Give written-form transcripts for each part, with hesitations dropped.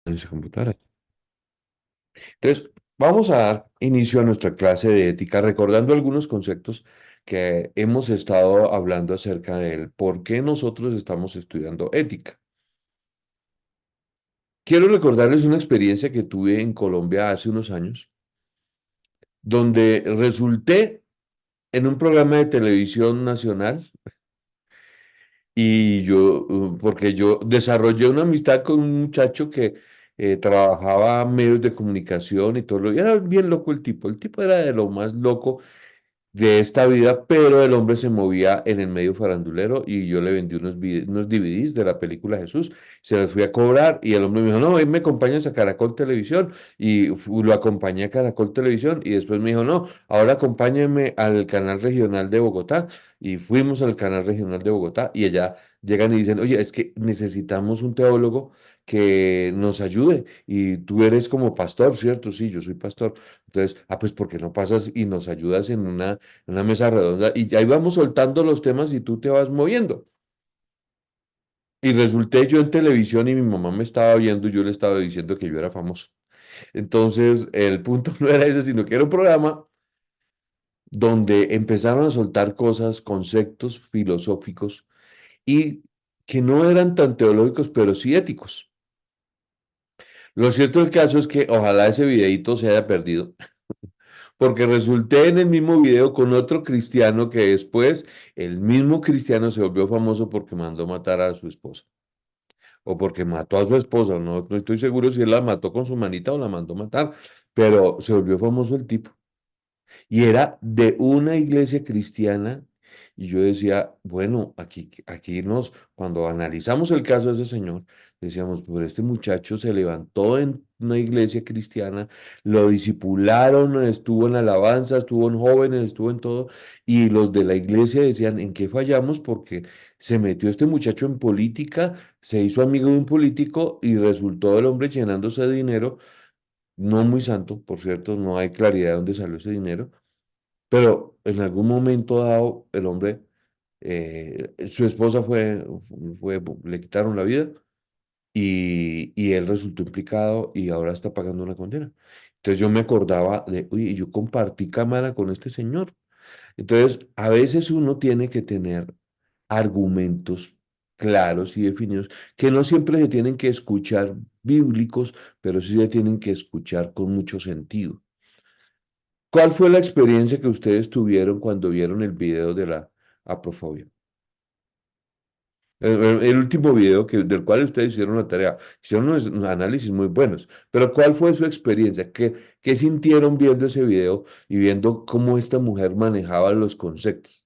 en esa computadora. Entonces, vamos a dar inicio a nuestra clase de ética recordando algunos conceptos que hemos estado hablando acerca del por qué nosotros estamos estudiando ética. Quiero recordarles una experiencia que tuve en Colombia hace unos años, donde resulté en un programa de televisión nacional y porque yo desarrollé una amistad con un muchacho que trabajaba en medios de comunicación y todo, y era bien loco el tipo era de lo más loco de esta vida, pero el hombre se movía en el medio farandulero y yo le vendí unos DVDs de la película Jesús, se los fui a cobrar y el hombre me dijo, no, ven, me acompañas a Caracol Televisión y lo acompañé a Caracol Televisión y después me dijo, no, ahora acompáñeme al canal regional de Bogotá y fuimos al canal regional de Bogotá y allá llegan y dicen, oye, es que necesitamos un teólogo que nos ayude y tú eres como pastor, ¿cierto? Sí, yo soy pastor. Entonces, pues ¿por qué no pasas y nos ayudas en una mesa redonda y ahí vamos soltando los temas y tú te vas moviendo? Y resulté yo en televisión y mi mamá me estaba viendo y yo le estaba diciendo que yo era famoso. Entonces, el punto no era ese, sino que era un programa donde empezaron a soltar cosas, conceptos filosóficos y que no eran tan teológicos, pero sí éticos. Lo cierto del caso es que ojalá ese videíto se haya perdido, porque resulté en el mismo video con otro cristiano que después el mismo cristiano se volvió famoso porque mandó matar a su esposa. O porque mató a su esposa, no estoy seguro si él la mató con su manita o la mandó matar, pero se volvió famoso el tipo. Y era de una iglesia cristiana. Y yo decía, bueno, cuando analizamos el caso de ese señor, decíamos, pues este muchacho se levantó en una iglesia cristiana, lo discipularon, estuvo en alabanza, estuvo en jóvenes, estuvo en todo, y los de la iglesia decían, ¿en qué fallamos? Porque se metió este muchacho en política, se hizo amigo de un político y resultó el hombre llenándose de dinero, no muy santo, por cierto, no hay claridad de dónde salió ese dinero, pero en algún momento dado, el hombre, su esposa le quitaron la vida y él resultó implicado y ahora está pagando una condena. Entonces yo me acordaba de, oye, yo compartí cámara con este señor. Entonces, a veces uno tiene que tener argumentos claros y definidos, que no siempre se tienen que escuchar bíblicos, pero sí se tienen que escuchar con mucho sentido. ¿Cuál fue la experiencia que ustedes tuvieron cuando vieron el video de la aprofobia? El último video del cual ustedes hicieron la tarea, hicieron unos análisis muy buenos, pero ¿cuál fue su experiencia? ¿Qué sintieron viendo ese video y viendo cómo esta mujer manejaba los conceptos?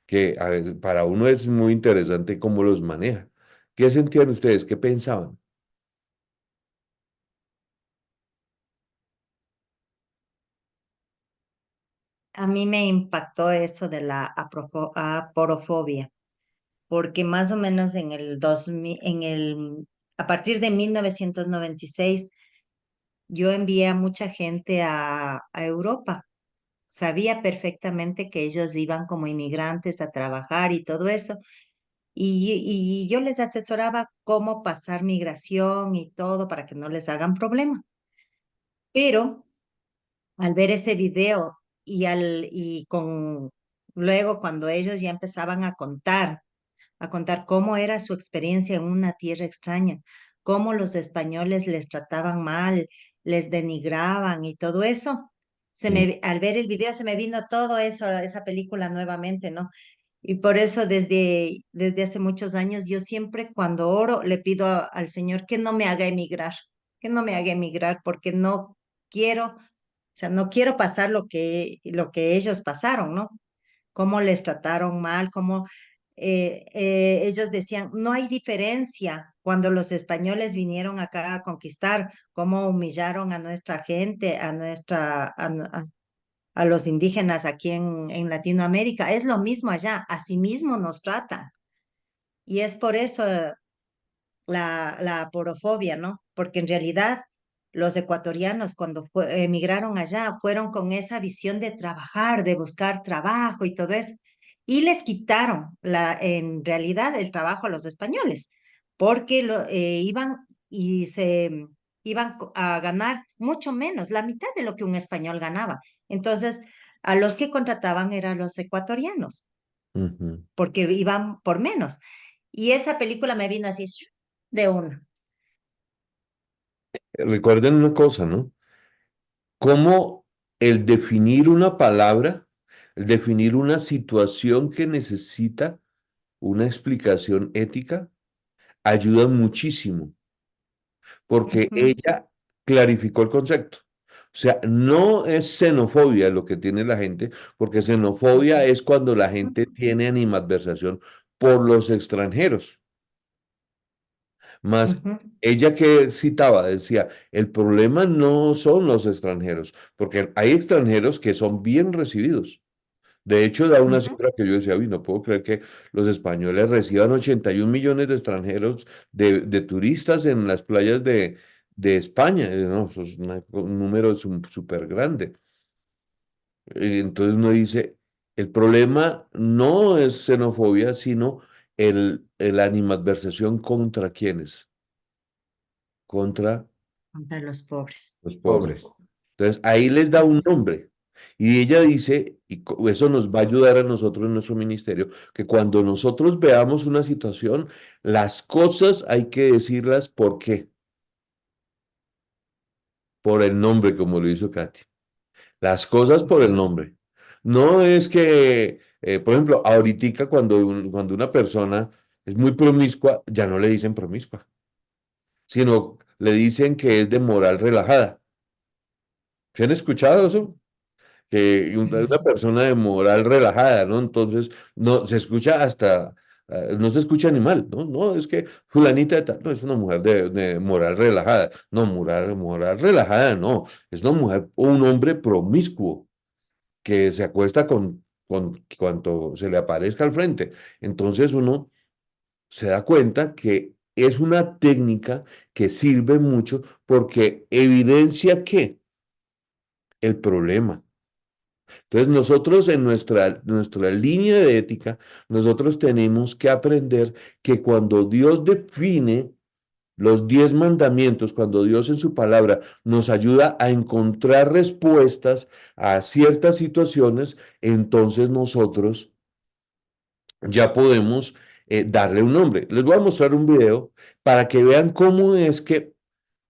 Que a veces para uno es muy interesante cómo los maneja. ¿Qué sentían ustedes? ¿Qué pensaban? A mí me impactó eso de la aporofobia, porque más o menos en el 2000, a partir de 1996, yo envié a mucha gente a Europa. Sabía perfectamente que ellos iban como inmigrantes a trabajar y todo eso, y yo les asesoraba cómo pasar migración y todo para que no les hagan problema. Pero al ver ese video luego cuando ellos ya empezaban a contar cómo era su experiencia en una tierra extraña, cómo los españoles les trataban mal, les denigraban y todo eso, Mm. al ver el video se me vino todo eso, esa película nuevamente, ¿no? Y por eso desde hace muchos años yo siempre cuando oro le pido al Señor que no me haga emigrar, que no me haga emigrar porque no quiero, o sea, no quiero pasar lo que ellos pasaron, ¿no? Cómo les trataron mal, cómo ellos decían, no hay diferencia cuando los españoles vinieron acá a conquistar, cómo humillaron a nuestra gente, a los indígenas aquí en Latinoamérica. Es lo mismo allá, así mismo nos tratan. Y es por eso la aporofobia, ¿no? Porque en realidad los ecuatorianos cuando emigraron allá fueron con esa visión de trabajar, de buscar trabajo y todo eso. Y les quitaron en realidad el trabajo a los españoles, porque iban y se iban a ganar mucho menos, la mitad de lo que un español ganaba. Entonces, a los que contrataban eran los ecuatorianos, Ujú. porque iban por menos. Y esa película me vino así de una. Recuerden una cosa, ¿no? Cómo el definir una palabra, el definir una situación que necesita una explicación ética, ayuda muchísimo, porque Ujú, ella clarificó el concepto. O sea, no es xenofobia lo que tiene la gente, porque xenofobia es cuando la gente tiene animadversación por los extranjeros. Más ujú, ella que citaba decía, el problema no son los extranjeros, porque hay extranjeros que son bien recibidos. De hecho, da una ujú. cifra que yo decía, uy, no puedo creer que los españoles reciban 81 millones de extranjeros, de turistas en las playas de España. No, eso es un número súper grande. Entonces uno dice, el problema no es xenofobia, sino la animadversación contra quienes, contra Contra los pobres. los pobres. Entonces ahí les da un nombre. Y ella dice, y eso nos va a ayudar a nosotros en nuestro ministerio, que cuando nosotros veamos una situación, las cosas hay que decirlas por qué, por el nombre, como lo hizo Katy. Las cosas por el nombre. No es que, por ejemplo, ahorita cuando una persona es muy promiscua, ya no le dicen promiscua, sino le dicen que es de moral relajada. ¿Se han escuchado eso? Que una persona de moral relajada, ¿no? Entonces, no, se escucha hasta, no se escucha ni mal, ¿no? No, es que fulanita de tal, no, es una mujer de moral relajada. No, moral relajada, no. Es una mujer o un hombre promiscuo que se acuesta con cuanto se le aparezca al frente. Entonces uno se da cuenta que es una técnica que sirve mucho porque evidencia que el problema. Entonces nosotros en nuestra línea de ética, nosotros tenemos que aprender que cuando Dios define los 10 mandamientos, cuando Dios en su palabra nos ayuda a encontrar respuestas a ciertas situaciones, entonces nosotros ya podemos darle un nombre. Les voy a mostrar un video para que vean cómo es que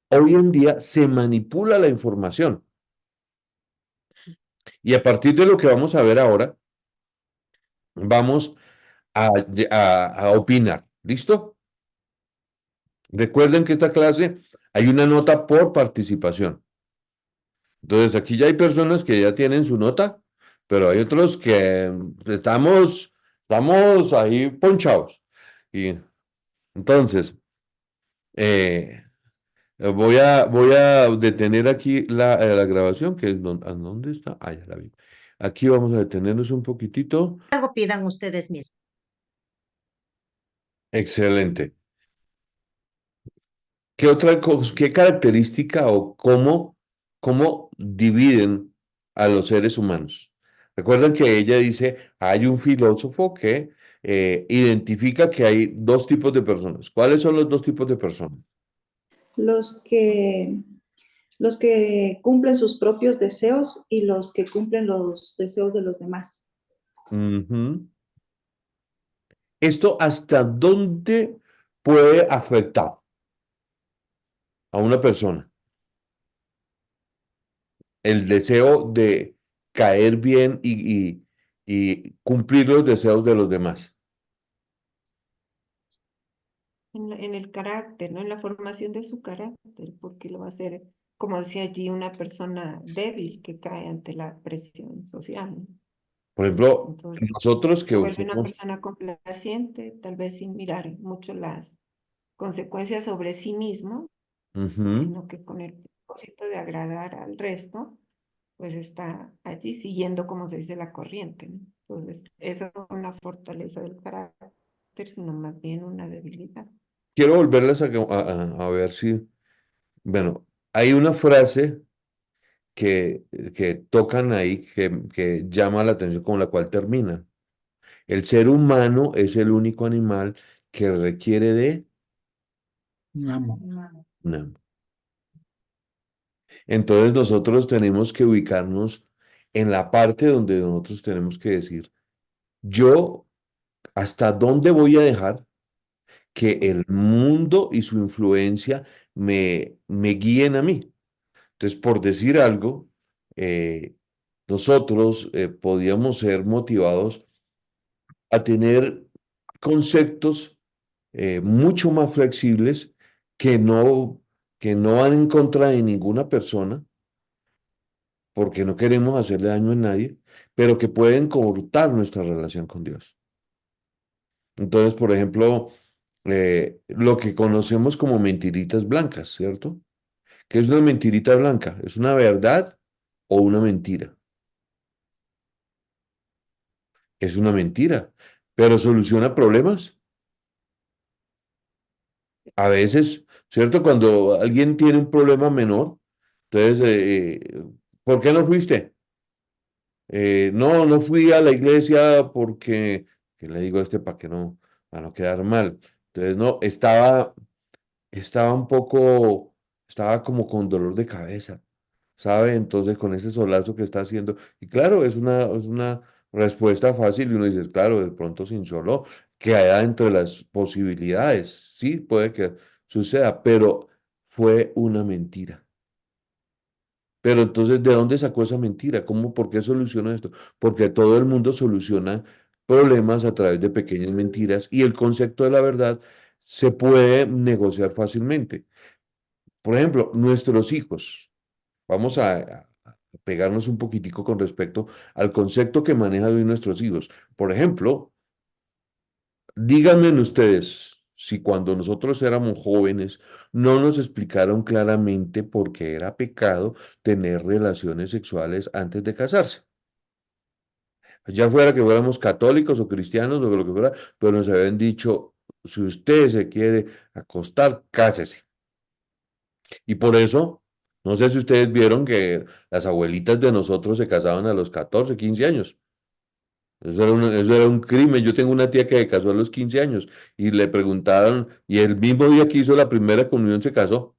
hoy en día se manipula la información. Y a partir de lo que vamos a ver ahora, vamos a opinar. ¿Listo? Recuerden que esta clase hay una nota por participación. Entonces, aquí ya hay personas que ya tienen su nota, pero hay otros que estamos ahí ponchados. Y entonces, eh, voy a detener aquí la grabación, que es ¿a dónde está? Ah, ya la vi. Aquí vamos a detenernos un poquitito. Algo pidan ustedes mismos. Excelente. ¿Qué otra cosa, qué característica o cómo dividen a los seres humanos? Recuerdan que ella dice, hay un filósofo que identifica que hay dos tipos de personas. ¿Cuáles son los dos tipos de personas? los que, los que cumplen sus propios deseos y los que cumplen los deseos de los demás. Ujú. ¿Esto hasta dónde puede afectar a una persona? El deseo de caer bien y cumplir los deseos de los demás. En el carácter, ¿no? En la formación de su carácter, porque lo va a hacer, como decía allí, una persona débil que cae ante la presión social, ¿no? Por ejemplo, Entonces, nosotros que se vuelve una usamos, persona complaciente, tal vez sin mirar mucho las consecuencias sobre sí mismo, ujú, sino que con el propósito de agradar al resto, pues está allí siguiendo, como se dice, la corriente, ¿no? Entonces, eso no es una fortaleza del carácter, sino más bien una debilidad. quiero volverles a ver si, bueno, hay una frase que tocan ahí que llama la atención con la cual terminan. El ser humano es el único animal que requiere de Un amo. un amo. Entonces nosotros tenemos que ubicarnos en la parte donde nosotros tenemos que decir, yo, ¿hasta dónde voy a dejar que el mundo y su influencia me guíen a mí? Entonces, por decir algo, eh, nosotros podíamos ser motivados a tener conceptos mucho más flexibles que que no van en contra de ninguna persona, porque no queremos hacerle daño a nadie, pero que pueden cortar nuestra relación con Dios. Entonces, por ejemplo, lo que conocemos como mentiritas blancas, ¿cierto? ¿Qué es una mentirita blanca? ¿Es una verdad o una mentira? Es una mentira, pero soluciona problemas. A veces, ¿cierto? Cuando alguien tiene un problema menor, entonces, ¿por qué no fuiste? No, no fui a la iglesia porque, ¿qué le digo a este para no quedar mal? Entonces, no, estaba un poco, estaba como con dolor de cabeza, ¿sabe? Entonces, con ese solazo que está haciendo, y claro, es una respuesta fácil y uno dice, claro, de pronto se insoló, que haya dentro de las posibilidades, sí, puede que suceda, pero fue una mentira. Pero entonces, ¿de dónde sacó esa mentira? ¿Cómo, por qué solucionó esto? Porque todo el mundo soluciona problemas a través de pequeñas mentiras y el concepto de la verdad se puede negociar fácilmente. Por ejemplo, nuestros hijos. Vamos a pegarnos un poquitico con respecto al concepto que manejan hoy nuestros hijos. Por ejemplo, díganme ustedes si cuando nosotros éramos jóvenes no nos explicaron claramente por qué era pecado tener relaciones sexuales antes de casarse. Ya fuera que fuéramos católicos o cristianos o lo que fuera, pero nos habían dicho, si usted se quiere acostar, cásese. Y por eso, no sé si ustedes vieron que las abuelitas de nosotros se casaban a los 14, 15 años. Eso era un crimen. Yo tengo una tía que se casó a los 15 años y le preguntaron, y el mismo día que hizo la primera comunión se casó.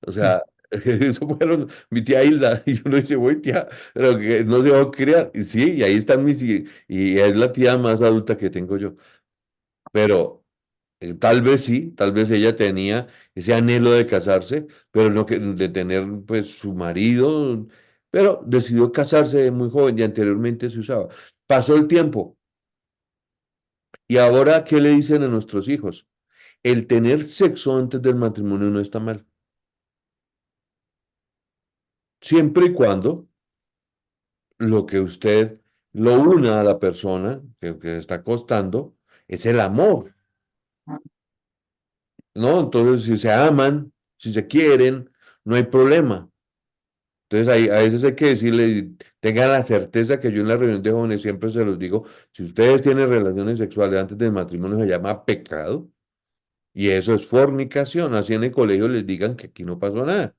O sea, eso fueron mi tía Hilda. Y uno dice, güey, tía, pero que no se va a criar. Y sí, y ahí están y es la tía más adulta que tengo yo. Pero tal vez sí, tal vez ella tenía ese anhelo de casarse, pero no que, de tener pues su marido, pero decidió casarse muy joven y anteriormente se usaba. Pasó el tiempo y ahora, ¿qué le dicen a nuestros hijos? El tener sexo antes del matrimonio no está mal, siempre y cuando lo que usted lo una a la persona que está acostando es el amor, ¿no? Entonces, si se aman, si se quieren, no hay problema. Entonces, ahí, a veces hay que decirle, tengan la certeza que yo en la reunión de jóvenes siempre se los digo, si ustedes tienen relaciones sexuales antes del matrimonio se llama pecado y eso es fornicación. Así en el colegio les digan que aquí no pasó nada.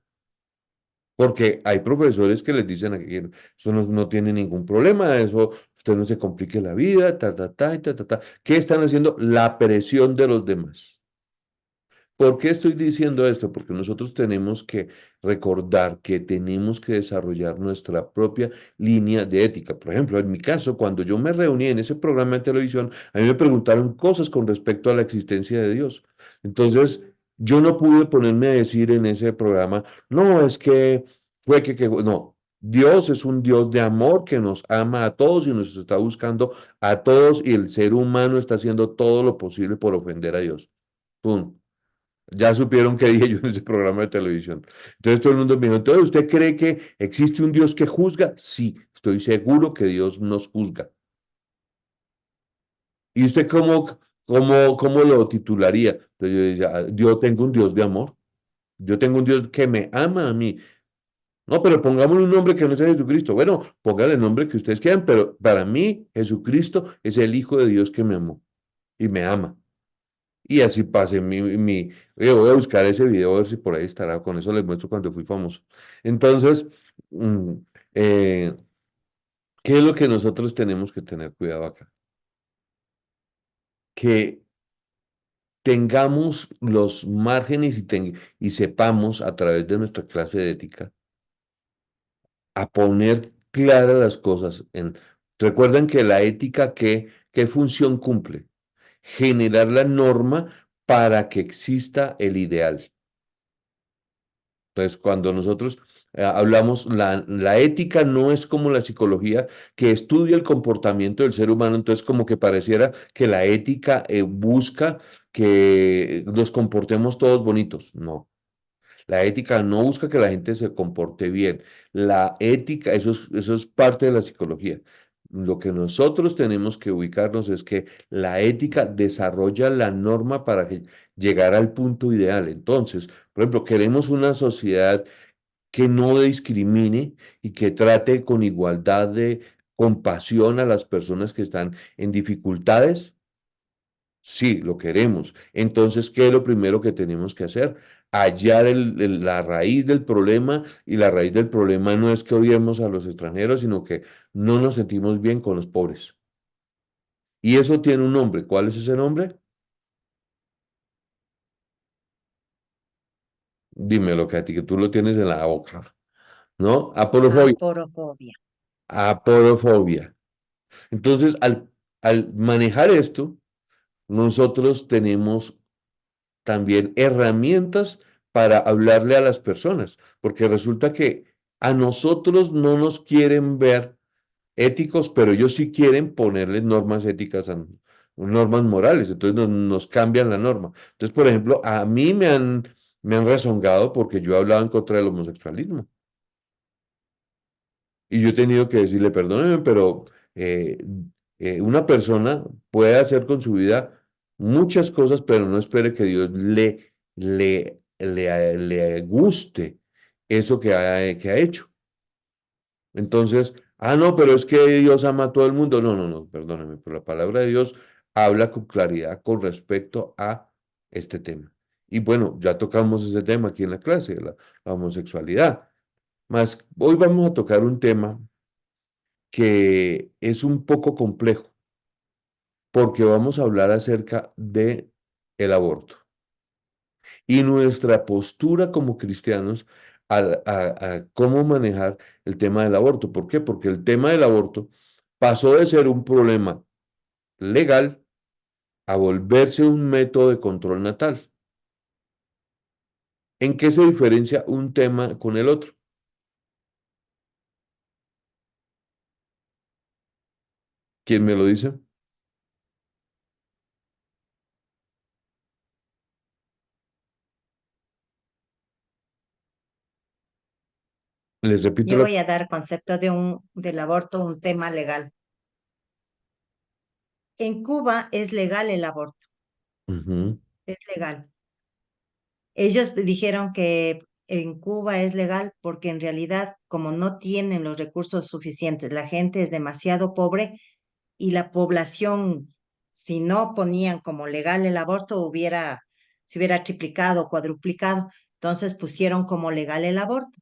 Porque hay profesores que les dicen aquí, eso no tiene ningún problema, eso usted no se complique la vida, y ta. ¿Qué están haciendo? La presión de los demás. ¿Por qué estoy diciendo esto? Porque nosotros tenemos que recordar que tenemos que desarrollar nuestra propia línea de ética. Por ejemplo, en mi caso, cuando yo me reuní en ese programa de televisión, a mí me preguntaron cosas con respecto a la existencia de Dios. Entonces, yo no pude ponerme a decir en ese programa, no, es que no. Dios es un Dios de amor que nos ama a todos y nos está buscando a todos y el ser humano está haciendo todo lo posible por ofender a Dios. Pum. Ya supieron qué dije yo en ese programa de televisión. Entonces todo el mundo me dijo, entonces ¿usted cree que existe un Dios que juzga? Sí, estoy seguro que Dios nos juzga. ¿Y usted cómo lo titularía? Entonces yo decía, "Ah, yo tengo un Dios de amor. Yo tengo un Dios que me ama a mí. No, pero pongámosle un nombre que no sea Jesucristo. Bueno, póngale el nombre que ustedes quieran, pero para mí Jesucristo es el Hijo de Dios que me amó y me ama. Y así pasé voy a buscar ese video a ver si por ahí estará, con eso les muestro cuando fui famoso. Entonces, mm, eh, ¿qué es lo que nosotros tenemos que tener cuidado acá? Que tengamos los márgenes y sepamos a través de nuestra clase de ética a poner claras las cosas. Recuerden que la ética, ¿qué función cumple? Generar la norma para que exista el ideal. Entonces, cuando nosotros hablamos, la ética no es como la psicología que estudia el comportamiento del ser humano, entonces como que pareciera que la ética busca que nos comportemos todos bonitos. No, la ética no busca que la gente se comporte bien. La ética, eso es parte de la psicología. Lo que nosotros tenemos que ubicarnos es que la ética desarrolla la norma para llegar al punto ideal. Entonces, por ejemplo, queremos una sociedad que no discrimine y que trate con igualdad de compasión a las personas que están en dificultades. Sí, lo queremos. Entonces, ¿qué es lo primero que tenemos que hacer? Hallar la raíz del problema, y la raíz del problema no es que odiemos a los extranjeros, sino que no nos sentimos bien con los pobres. Y eso tiene un nombre. ¿Cuál es ese nombre? Dímelo, Katy, que tú lo tienes en la boca, ¿no? Aporofobia. Aporofobia. Aporofobia. Entonces, al manejar esto, nosotros tenemos también herramientas para hablarle a las personas, porque resulta que a nosotros no nos quieren ver éticos, pero ellos sí quieren ponerle normas éticas, normas morales, entonces nos cambian la norma. Entonces, por ejemplo, a mí me han rezongado porque yo he hablado en contra del homosexualismo. Y yo he tenido que decirle, perdóneme, pero eh, una persona puede hacer con su vida muchas cosas, pero no espere que Dios le guste eso que ha hecho. Entonces, no, pero es que Dios ama a todo el mundo. No, no, no, perdóneme, pero la palabra de Dios habla con claridad con respecto a este tema. Y bueno, ya tocamos ese tema aquí en la clase, la homosexualidad. Más, hoy vamos a tocar un tema que es un poco complejo, porque vamos a hablar acerca de el aborto y nuestra postura como cristianos a cómo manejar el tema del aborto. ¿Por qué? Porque el tema del aborto pasó de ser un problema legal a volverse un método de control natal. ¿En qué se diferencia un tema con el otro? ¿Quién me lo dice? Les repito Yo voy a dar concepto del aborto un tema legal. En Cuba es legal el aborto, Ujú. es legal. Ellos dijeron que en Cuba es legal porque en realidad, como no tienen los recursos suficientes, la gente es demasiado pobre y la población, si no ponían como legal el aborto, se hubiera triplicado o cuadruplicado. Entonces pusieron como legal el aborto.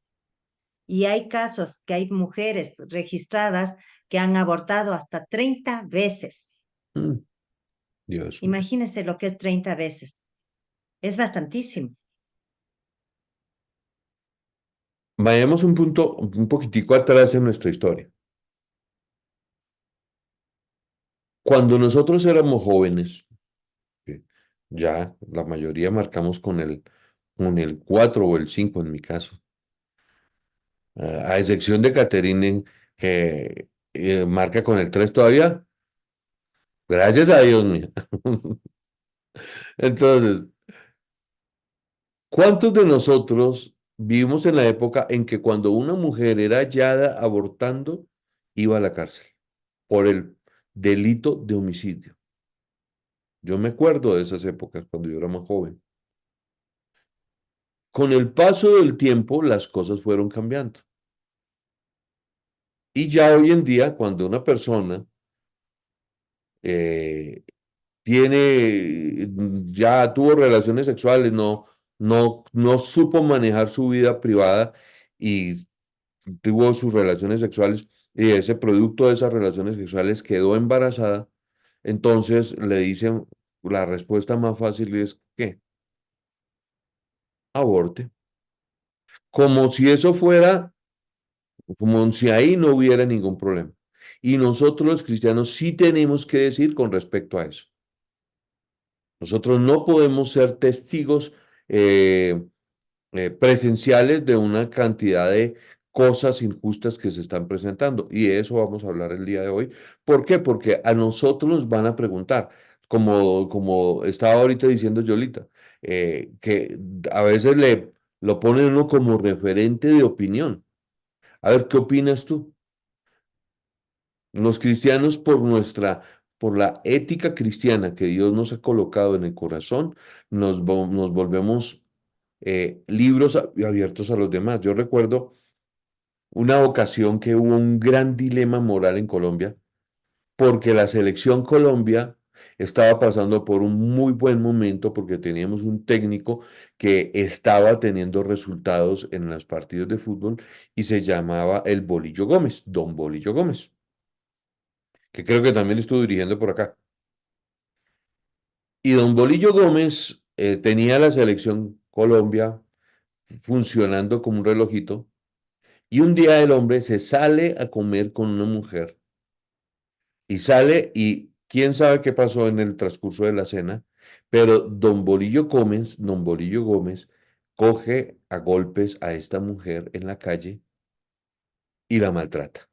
Y hay casos que hay mujeres registradas que han abortado hasta 30 veces. Mm, Dios mío. Imagínense lo que es 30 veces. Es bastantísimo. Vayamos un poquitico atrás en nuestra historia. Cuando nosotros éramos jóvenes, que ya la mayoría marcamos con el 4 o el 5 en mi caso, a excepción de Caterine, que marca con el 3 todavía, gracias a Dios mío. Entonces, ¿cuántos de nosotros vivimos en la época en que cuando una mujer era hallada abortando, iba a la cárcel por el delito de homicidio? Yo me acuerdo de esas épocas cuando yo era más joven. Con el paso del tiempo, las cosas fueron cambiando. Y ya hoy en día, cuando una persona eh, ya tuvo relaciones sexuales, no supo manejar su vida privada y tuvo sus relaciones sexuales y ese producto de esas relaciones sexuales quedó embarazada, entonces le dicen la respuesta más fácil es que aborte. Como si eso fuera, como si ahí no hubiera ningún problema. Y nosotros los cristianos sí tenemos que decir con respecto a eso. Nosotros no podemos ser testigos eh, presenciales de una cantidad de cosas injustas que se están presentando. Y de eso vamos a hablar el día de hoy. ¿Por qué? Porque a nosotros nos van a preguntar, como estaba ahorita diciendo Yolita, que a veces lo ponen uno como referente de opinión. A ver, ¿qué opinas tú? Los cristianos por la ética cristiana que Dios nos ha colocado en el corazón, nos volvemos libros abiertos a los demás. Yo recuerdo una ocasión que hubo un gran dilema moral en Colombia, porque la selección Colombia estaba pasando por un muy buen momento porque teníamos un técnico que estaba teniendo resultados en los partidos de fútbol y se llamaba el Bolillo Gómez, Don Bolillo Gómez, que creo que también estuvo dirigiendo por acá. Y Don Bolillo Gómez tenía la selección Colombia funcionando como un relojito. Y un día el hombre se sale a comer con una mujer y sale y quién sabe qué pasó en el transcurso de la cena, pero Don Bolillo Gómez coge a golpes a esta mujer en la calle y la maltrata.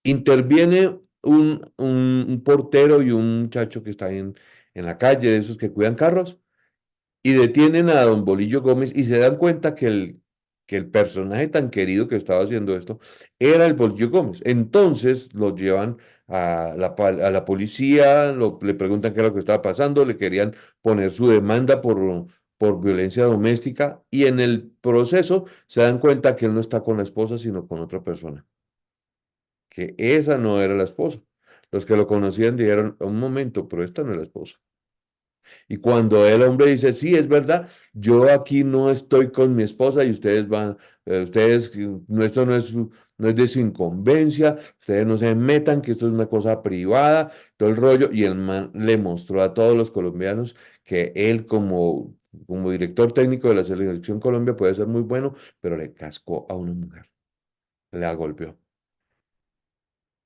Interviene un portero y un muchacho que está en la calle, de esos que cuidan carros, y detienen a don Bolillo Gómez y se dan cuenta que el personaje tan querido que estaba haciendo esto era el Bolillo Gómez. Entonces lo llevan a la policía, le preguntan qué era lo que estaba pasando, le querían poner su demanda por violencia doméstica y en el proceso se dan cuenta que él no está con la esposa, sino con otra persona, que esa no era la esposa. Los que lo conocían dijeron, un momento, pero esta no es la esposa. Y cuando el hombre dice, sí, es verdad, yo aquí no estoy con mi esposa y ustedes van, no, esto no es de su incumbencia, ustedes no se metan, que esto es una cosa privada, todo el rollo. Y el man le mostró a todos los colombianos que él como director técnico de la Selección Colombia puede ser muy bueno, pero le cascó a una mujer, la golpeó.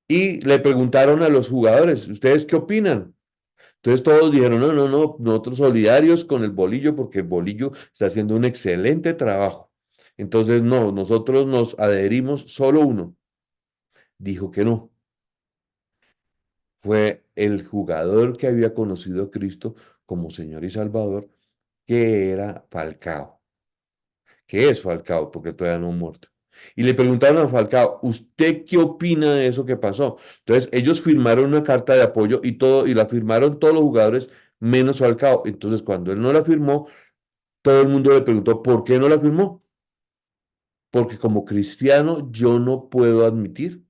Y le preguntaron a los jugadores, ¿ustedes qué opinan? Entonces todos dijeron, no, no, no, nosotros solidarios con el Bolillo porque el Bolillo está haciendo un excelente trabajo. Entonces, no, nosotros nos adherimos, solo uno dijo que no. Fue el jugador que había conocido a Cristo como Señor y Salvador, que era Falcao, que es Falcao, porque todavía no ha muerto. Y le preguntaron a Falcao, ¿usted qué opina de eso que pasó? Entonces, ellos firmaron una carta de apoyo y todo, y la firmaron todos los jugadores menos Falcao. Entonces, cuando él no la firmó, todo el mundo le preguntó, ¿por qué no la firmó? Porque como cristiano yo no puedo admitir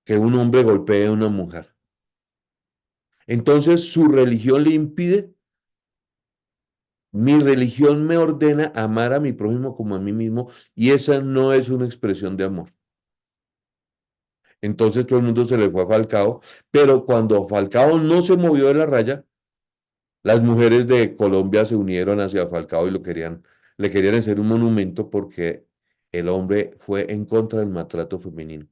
que un hombre golpee a una mujer. Entonces, su religión le impide. Mi religión me ordena amar a mi prójimo como a mí mismo y esa no es una expresión de amor. Entonces todo el mundo se le fue a Falcao, pero cuando Falcao no se movió de la raya, las mujeres de Colombia se unieron hacia Falcao y le querían hacer un monumento porque el hombre fue en contra del maltrato femenino.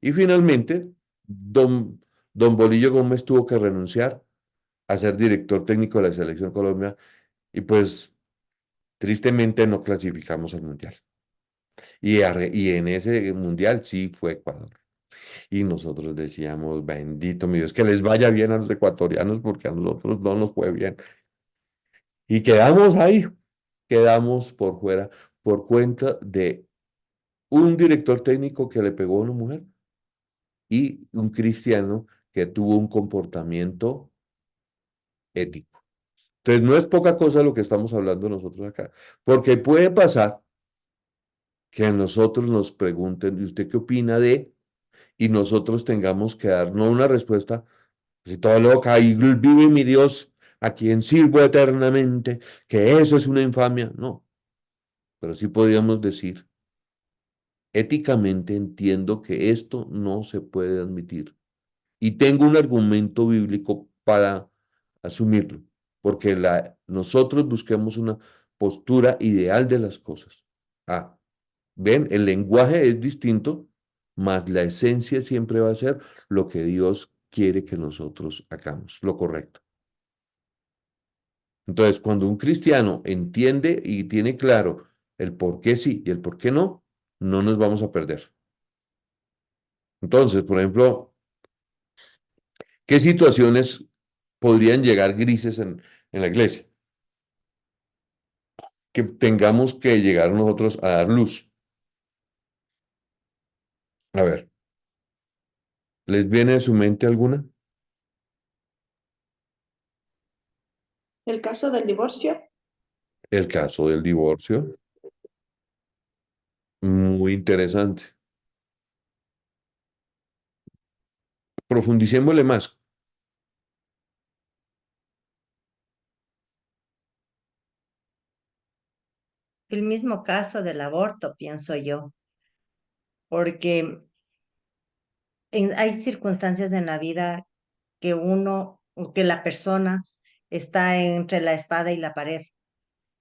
Y finalmente, don Bolillo Gómez tuvo que renunciar a ser director técnico de la Selección Colombia y pues tristemente no clasificamos al Mundial. Y en ese Mundial sí fue Ecuador. Y nosotros decíamos, bendito mi Dios, que les vaya bien a los ecuatorianos porque a nosotros no nos fue bien. Y quedamos ahí, quedamos por fuera por cuenta de un director técnico que le pegó a una mujer y un cristiano que tuvo un comportamiento ético. Entonces, no es poca cosa lo que estamos hablando nosotros acá, porque puede pasar que a nosotros nos pregunten, ¿y usted qué opina de? Y nosotros tengamos que dar no una respuesta, si toda loca, y vive mi Dios, a quien sirvo eternamente, que eso es una infamia. No, pero sí podríamos decir, éticamente entiendo que esto no se puede admitir y tengo un argumento bíblico para asumirlo, porque nosotros busquemos una postura ideal de las cosas. Ah, ven, el lenguaje es distinto, mas la esencia siempre va a ser lo que Dios quiere que nosotros hagamos, lo correcto. Entonces, cuando un cristiano entiende y tiene claro el por qué sí y el por qué no, no nos vamos a perder. Entonces, por ejemplo, ¿qué situaciones podrían llegar grises en la iglesia? Que tengamos que llegar nosotros a dar luz. A ver, ¿les viene a su mente alguna? El caso del divorcio, El caso del divorcio, muy interesante. Profundicémosle más. El mismo caso del aborto, pienso yo, porque hay circunstancias en la vida que uno, o que la persona está entre la espada y la pared.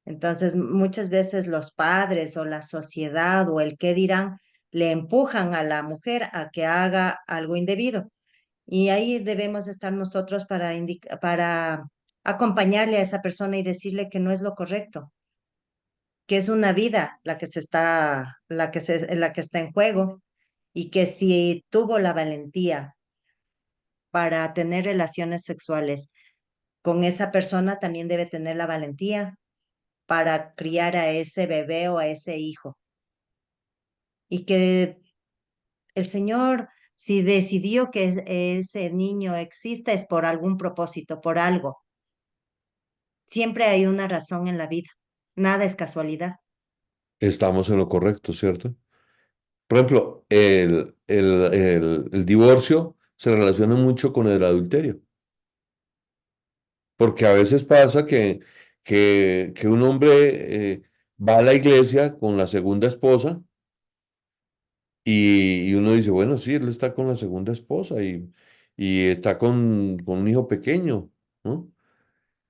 Entonces, muchas veces los padres o la sociedad o el qué dirán le empujan a la mujer a que haga algo indebido. Y ahí debemos estar nosotros para acompañarle a esa persona y decirle que no es lo correcto, que es una vida la que está en juego y que si tuvo la valentía para tener relaciones sexuales con esa persona, también debe tener la valentía para criar a ese bebé o a ese hijo. Y que el Señor, si decidió que ese niño exista, es por algún propósito, por algo. Siempre hay una razón en la vida. Nada es casualidad. Estamos en lo correcto, ¿cierto? Por ejemplo, el divorcio se relaciona mucho con el adulterio, porque a veces pasa que un hombre va a la iglesia con la segunda esposa y uno dice, bueno, sí, él está con la segunda esposa y está con un hijo pequeño, ¿no?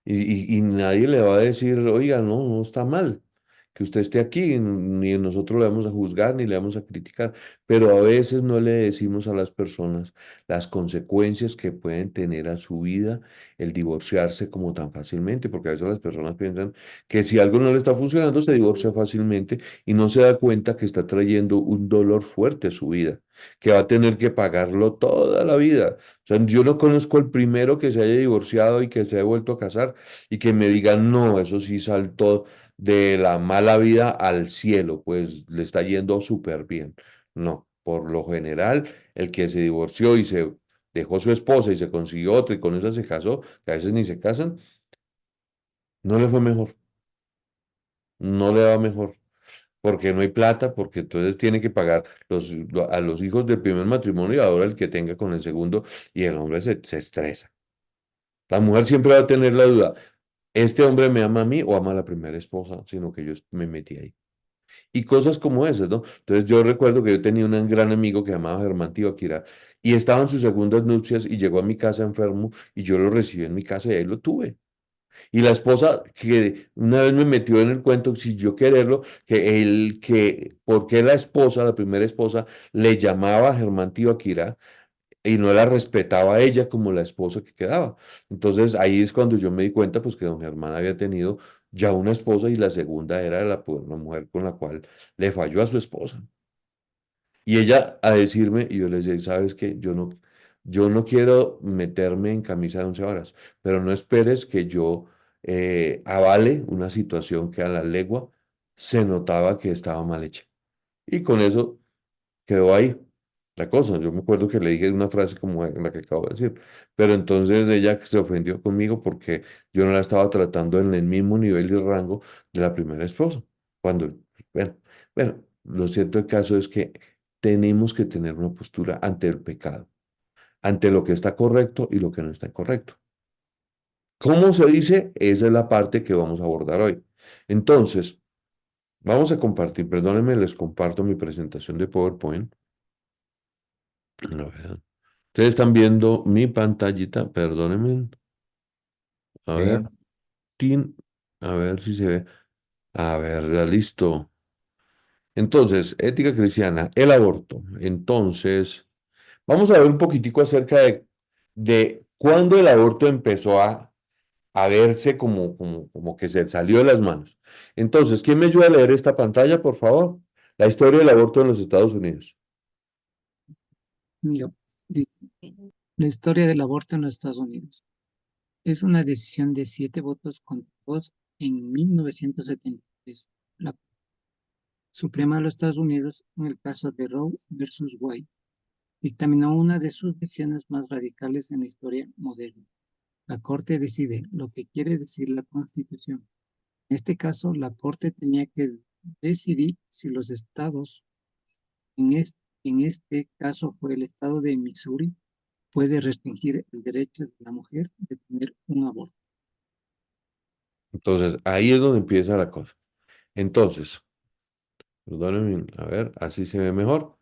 Y nadie le va a decir, oiga, no, no está mal que usted esté aquí, ni nosotros le vamos a juzgar, ni le vamos a criticar, pero a veces no le decimos a las personas las consecuencias que pueden tener a su vida el divorciarse como tan fácilmente, porque a veces las personas piensan que si algo no le está funcionando, se divorcia fácilmente y no se da cuenta que está trayendo un dolor fuerte a su vida, que va a tener que pagarlo toda la vida. O sea, yo no conozco el primero que se haya divorciado y que se haya vuelto a casar y que me diga, no, eso sí saltó de la mala vida al cielo, pues le está yendo súper bien. No, por lo general, el que se divorció y se dejó su esposa y se consiguió otra y con esa se casó, que a veces ni se casan, no le fue mejor, no le va mejor. Porque no hay plata, porque entonces tiene que pagar a los hijos del primer matrimonio y ahora el que tenga con el segundo, y el hombre se estresa. La mujer siempre va a tener la duda, ¿este hombre me ama a mí o ama a la primera esposa? Sino que yo me metí ahí. Y cosas como esas, ¿no? Entonces yo recuerdo que yo tenía un gran amigo que llamaba Germán Tibaquirá y estaba en sus segundas nupcias y llegó a mi casa enfermo y yo lo recibí en mi casa y ahí lo tuve. Y la esposa que una vez me metió en el cuento, sin yo quererlo, ¿por qué la esposa, la primera esposa, le llamaba a Germán Tibaquirá y no la respetaba a ella como la esposa que quedaba? Entonces ahí es cuando yo me di cuenta, pues que don Germán había tenido ya una esposa y la segunda era la mujer con la cual le falló a su esposa. Y ella a decirme, y yo le decía, ¿sabes qué? Yo no quiero meterme en camisa de 11 varas, pero no esperes que yo avale una situación que a la legua se notaba que estaba mal hecha. Y con eso quedó ahí la cosa. Yo me acuerdo que le dije una frase como la que acabo de decir, pero entonces ella se ofendió conmigo porque yo no la estaba tratando en el mismo nivel y rango de la primera esposa. Cuando, bueno, bueno, lo cierto del caso es que tenemos que tener una postura ante el pecado, ante lo que está correcto y lo que no está incorrecto. ¿Cómo se dice? Esa es la parte que vamos a abordar hoy. Entonces, vamos a compartir, perdónenme, les comparto mi presentación de PowerPoint. A ver. Entonces Ustedes están viendo mi pantallita, perdónenme. A ver, Sí. tin, a ver si se ve. A ver, ya listo. Entonces, ética cristiana, el aborto. Entonces, vamos a ver un poquitico acerca de cuándo el aborto empezó a verse como que se salió de las manos. Entonces, ¿quién me ayuda a leer esta pantalla, por favor? La historia del aborto en los Estados Unidos. Yo, dice, la historia del aborto en los Estados Unidos. Es una decisión de 7 votos contra 2 en 1973. La Suprema de los Estados Unidos, en el caso de Roe versus Wade, dictaminó una de sus decisiones más radicales en la historia moderna. La Corte decide lo que quiere decir la Constitución. En este caso, la Corte tenía que decidir si los estados, en este caso fue el estado de Missouri, puede restringir el derecho de la mujer de tener un aborto. Entonces, ahí es donde empieza la cosa. Entonces, perdónenme, a ver, así se ve mejor.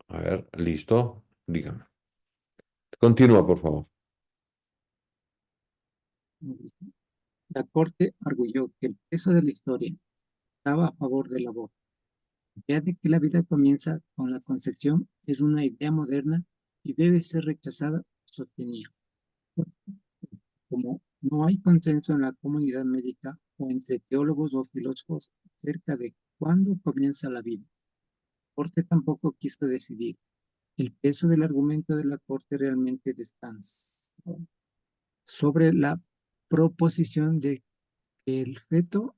A ver, listo, dígame. Continúa, por favor. La Corte arguyó que el peso de la historia estaba a favor del aborto. La idea de que la vida comienza con la concepción es una idea moderna y debe ser rechazada, sostenía. Como no hay consenso en la comunidad médica o entre teólogos o filósofos acerca de cuándo comienza la vida, la Corte tampoco quiso decidir. El peso del argumento de la Corte realmente descansa sobre la proposición de que el feto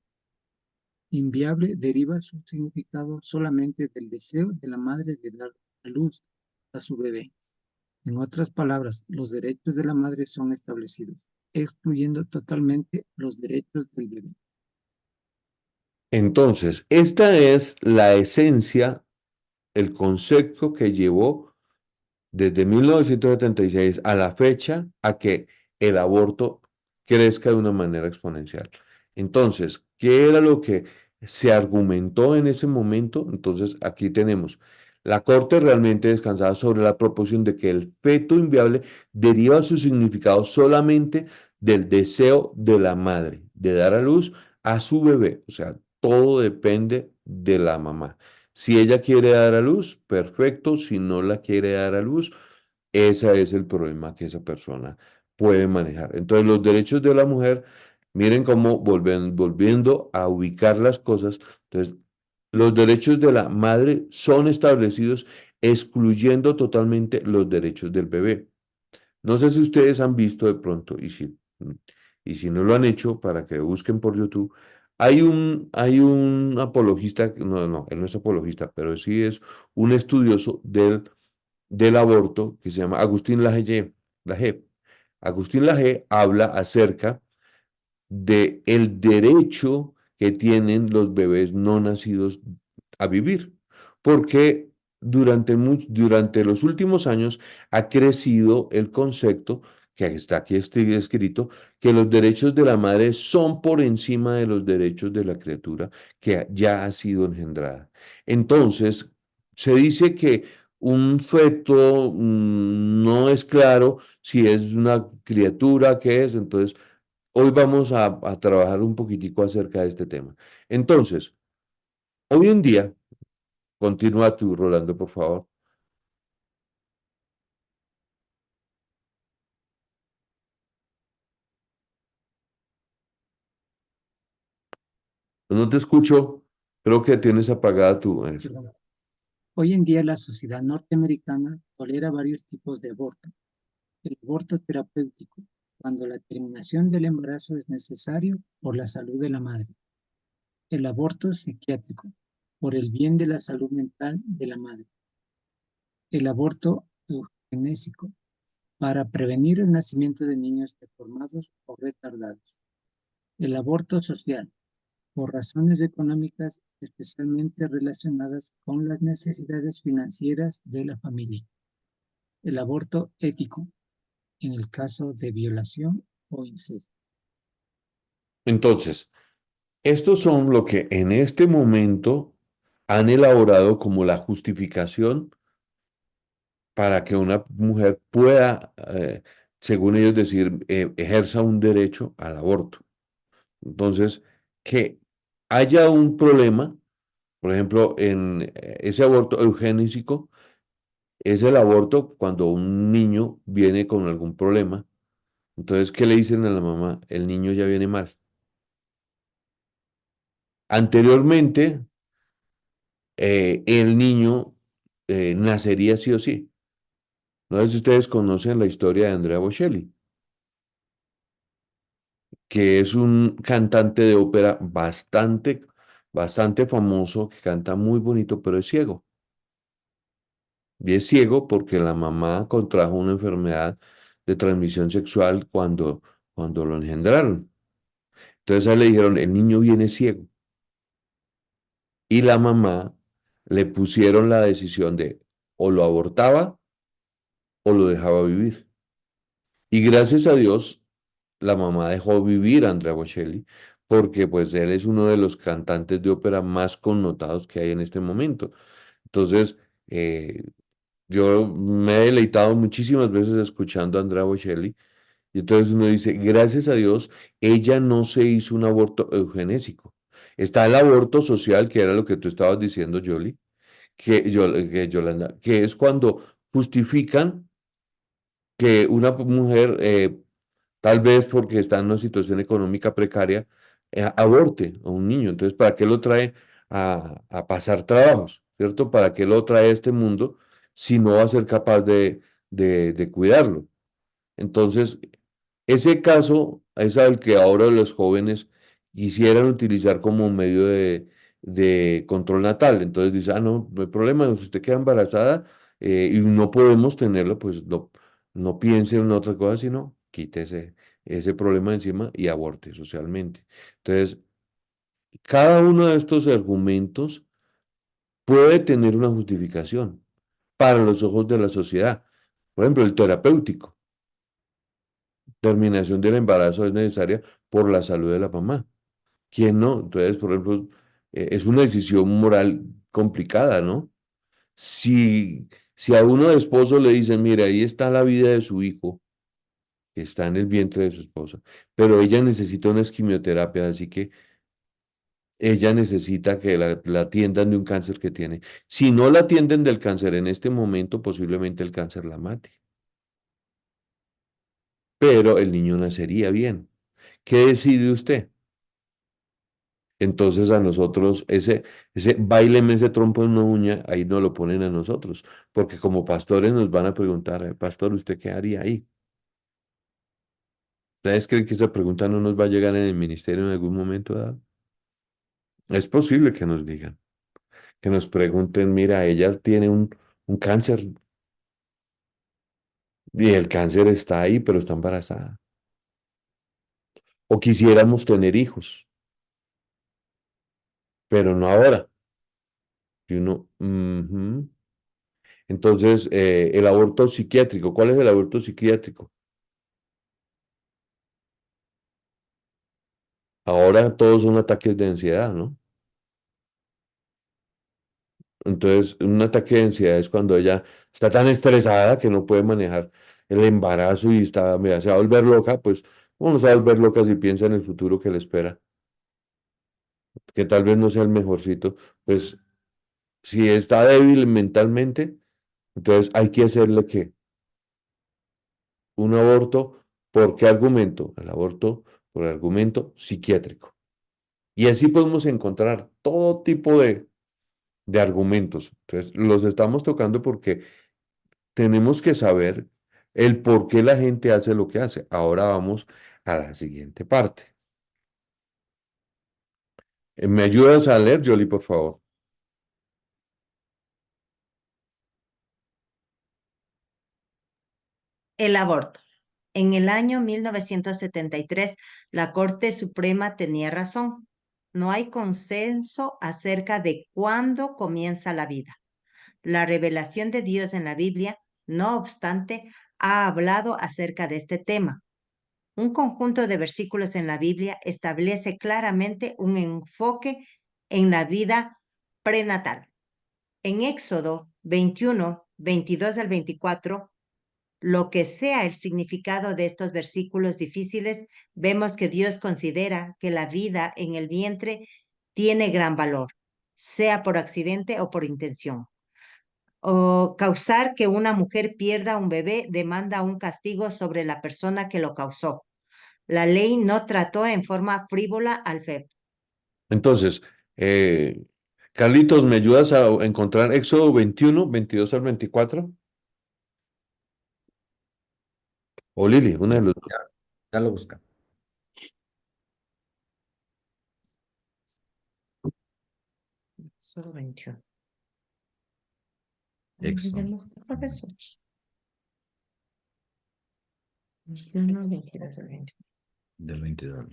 inviable deriva su significado solamente del deseo de la madre de dar a luz a su bebé. En otras palabras, los derechos de la madre son establecidos, excluyendo totalmente los derechos del bebé. Entonces, esta es la esencia, el concepto que llevó desde 1976 a la fecha a que el aborto crezca de una manera exponencial. Entonces, ¿qué era lo que se argumentó en ese momento? Entonces, aquí tenemos, la Corte realmente descansaba sobre la proposición de que el feto inviable deriva su significado solamente del deseo de la madre de dar a luz a su bebé. O sea, todo depende de la mamá. Si ella quiere dar a luz, perfecto. Si no la quiere dar a luz, ese es el problema que esa persona puede manejar. Entonces, los derechos de la mujer, miren cómo volviendo a ubicar las cosas. Entonces, los derechos de la madre son establecidos excluyendo totalmente los derechos del bebé. No sé si ustedes han visto de pronto, y si no lo han hecho, para que busquen por YouTube, hay un apologista, no, no, él no es apologista, pero sí es un estudioso del aborto que se llama Agustín Laje. Agustín Laje habla acerca de el derecho que tienen los bebés no nacidos a vivir, porque durante los últimos años ha crecido el concepto que está aquí escrito, que los derechos de la madre son por encima de los derechos de la criatura que ya ha sido engendrada. Entonces, se dice que un feto no es claro si es una criatura, qué es, entonces hoy vamos a trabajar un poquitico acerca de este tema. Entonces, hoy en día, continúa tú, Rolando, por favor. No te escucho, creo que tienes apagada tu eso. Perdón. Hoy en día la sociedad norteamericana tolera varios tipos de aborto. El aborto terapéutico, cuando la terminación del embarazo es necesario por la salud de la madre. El aborto psiquiátrico, por el bien de la salud mental de la madre. El aborto eugenésico, para prevenir el nacimiento de niños deformados o retardados. El aborto social, por razones económicas especialmente relacionadas con las necesidades financieras de la familia. El aborto ético, en el caso de violación o incesto. Entonces, estos son lo que en este momento han elaborado como la justificación para que una mujer pueda, según ellos decir, ejerza un derecho al aborto. Entonces, que haya un problema, por ejemplo, en ese aborto eugenésico, es el aborto cuando un niño viene con algún problema. Entonces, ¿qué le dicen a la mamá? El niño ya viene mal. Anteriormente, el niño nacería sí o sí. No sé si ustedes conocen la historia de Andrea Bocelli, que es un cantante de ópera bastante famoso, que canta muy bonito, pero es ciego. Y es ciego porque la mamá contrajo una enfermedad de transmisión sexual cuando lo engendraron. Entonces a él le dijeron, el niño viene ciego. Y la mamá le pusieron la decisión de o lo abortaba o lo dejaba vivir. Y gracias a Dios, la mamá dejó vivir a Andrea Bocelli, porque pues él es uno de los cantantes de ópera más connotados que hay en este momento. Entonces, eh, yo me he deleitado muchísimas veces escuchando a Andrea Bocelli, y entonces uno dice, gracias a Dios, ella no se hizo un aborto eugenésico. Está el aborto social, que era lo que tú estabas diciendo, Yoli, Yolanda, que es cuando justifican que una mujer, tal vez porque está en una situación económica precaria, aborte a un niño. Entonces, ¿para qué lo trae a pasar trabajos? ¿Cierto? ¿Para qué lo trae a este mundo si no va a ser capaz de cuidarlo? Entonces, ese caso es al que ahora los jóvenes quisieran utilizar como medio de control natal. Entonces dice, ah, no, no hay problema, si usted queda embarazada y no podemos tenerlo, pues no piense en otra cosa, sino quítese ese problema de encima y aborte socialmente. Entonces, cada uno de estos argumentos puede tener una justificación para los ojos de la sociedad. Por ejemplo, el terapéutico. Terminación del embarazo es necesaria por la salud de la mamá. ¿Quién no? Entonces, por ejemplo, es una decisión moral complicada, ¿no? Si a uno de esposo le dicen, mira, ahí está la vida de su hijo, que está en el vientre de su esposa, pero ella necesita una quimioterapia, así que ella necesita que la atiendan de un cáncer que tiene. Si no la atienden del cáncer en este momento, posiblemente el cáncer la mate, pero el niño nacería bien. ¿Qué decide usted? Entonces a nosotros ese baileme ese trompo en una uña, ahí no lo ponen a nosotros, porque como pastores nos van a preguntar, pastor, ¿usted qué haría ahí? ¿Ustedes creen que esa pregunta no nos va a llegar en el ministerio en algún momento dado? Es posible que nos digan, que nos pregunten, mira, ella tiene un cáncer y el cáncer está ahí, pero está embarazada. O quisiéramos tener hijos, pero no ahora. Y uno, ujú. Entonces, el aborto psiquiátrico, ¿cuál es el aborto psiquiátrico? Ahora todos son ataques de ansiedad, ¿no? Entonces, un ataque de ansiedad es cuando ella está tan estresada que no puede manejar el embarazo y está, mira, se va a volver loca, pues, ¿cómo no se va a volver loca si piensa en el futuro que le espera? Que tal vez no sea el mejorcito. Pues, si está débil mentalmente, entonces hay que hacerle que un aborto, ¿por qué argumento? El aborto por argumento psiquiátrico. Y así podemos encontrar todo tipo de argumentos. Entonces, los estamos tocando porque tenemos que saber el por qué la gente hace lo que hace. Ahora vamos a la siguiente parte. ¿Me ayudas a leer, Jolie, por favor? El aborto. En el año 1973, la Corte Suprema tenía razón. No hay consenso acerca de cuándo comienza la vida. La revelación de Dios en la Biblia, no obstante, ha hablado acerca de este tema. Un conjunto de versículos en la Biblia establece claramente un enfoque en la vida prenatal. En Éxodo 21, 22 al 24, lo que sea el significado de estos versículos difíciles, vemos que Dios considera que la vida en el vientre tiene gran valor, sea por accidente o por intención. O causar que una mujer pierda un bebé demanda un castigo sobre la persona que lo causó. La ley no trató en forma frívola al feto. Entonces, Carlitos, ¿me ayudas a encontrar Éxodo 21, 22 al 24? O Lili, una de los dos. Ya lo busca. Solo 21. Éxodo. 21, 22 al 21. Del 22.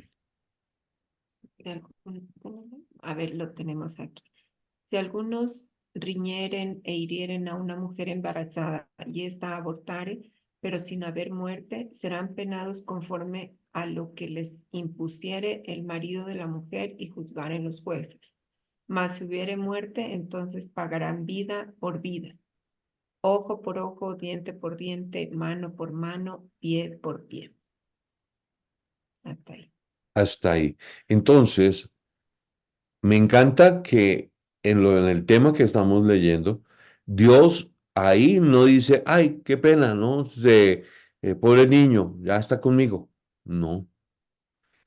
A ver, lo tenemos aquí. Si algunos riñeren e hirieren a una mujer embarazada y ésta abortare, pero sin haber muerte, serán penados conforme a lo que les impusiere el marido de la mujer y juzgaren los jueces. Mas si hubiere muerte, entonces pagarán vida por vida, ojo por ojo, diente por diente, mano por mano, pie por pie. Hasta ahí. Hasta ahí. Entonces, me encanta que en el tema que estamos leyendo, Dios ahí no dice, ay, qué pena, ¿no? Pobre niño, ya está conmigo. No.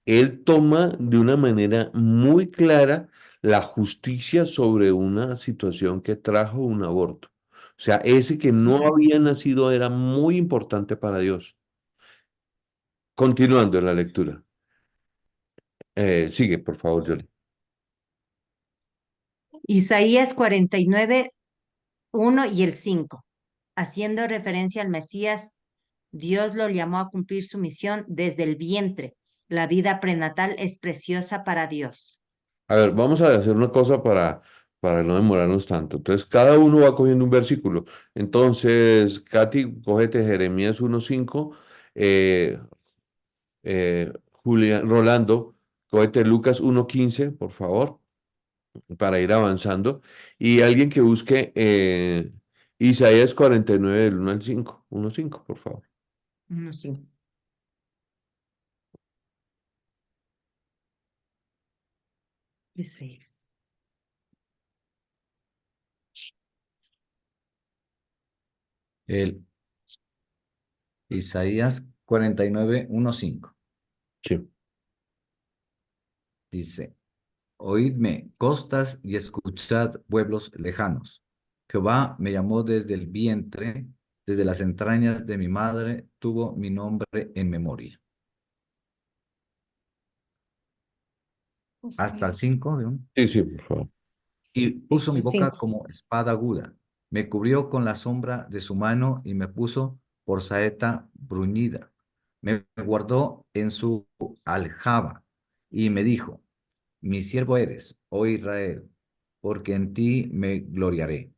Él toma de una manera muy clara la justicia sobre una situación que trajo un aborto. O sea, ese que no había nacido era muy importante para Dios. Continuando en la lectura. Sigue, por favor, Jolie. Isaías 49, 1 y el 5. Haciendo referencia al Mesías, Dios lo llamó a cumplir su misión desde el vientre. La vida prenatal es preciosa para Dios. A ver, vamos a hacer una cosa para no demorarnos tanto. Entonces, cada uno va cogiendo un versículo. Entonces, Katy, cógete Jeremías 1:5. eh, Rolando, cógete Lucas 1:15, por favor, para ir avanzando. Y alguien que busque Isaías 49, del 1 al 5. 1:5, por favor. No, sí. Isaías. El Isaías 49, 1, 5. Sí. Dice, oídme, costas, y escuchad, pueblos lejanos. Jehová me llamó desde el vientre, desde las entrañas de mi madre, tuvo mi nombre en memoria. Hasta el 5, ¿no? Sí, sí, por favor. Y puso mi El boca 5. como espada aguda. Me cubrió con la sombra de su mano y me puso por saeta bruñida. Me guardó en su aljaba y me dijo, mi siervo eres, oh Israel, porque en ti me gloriaré.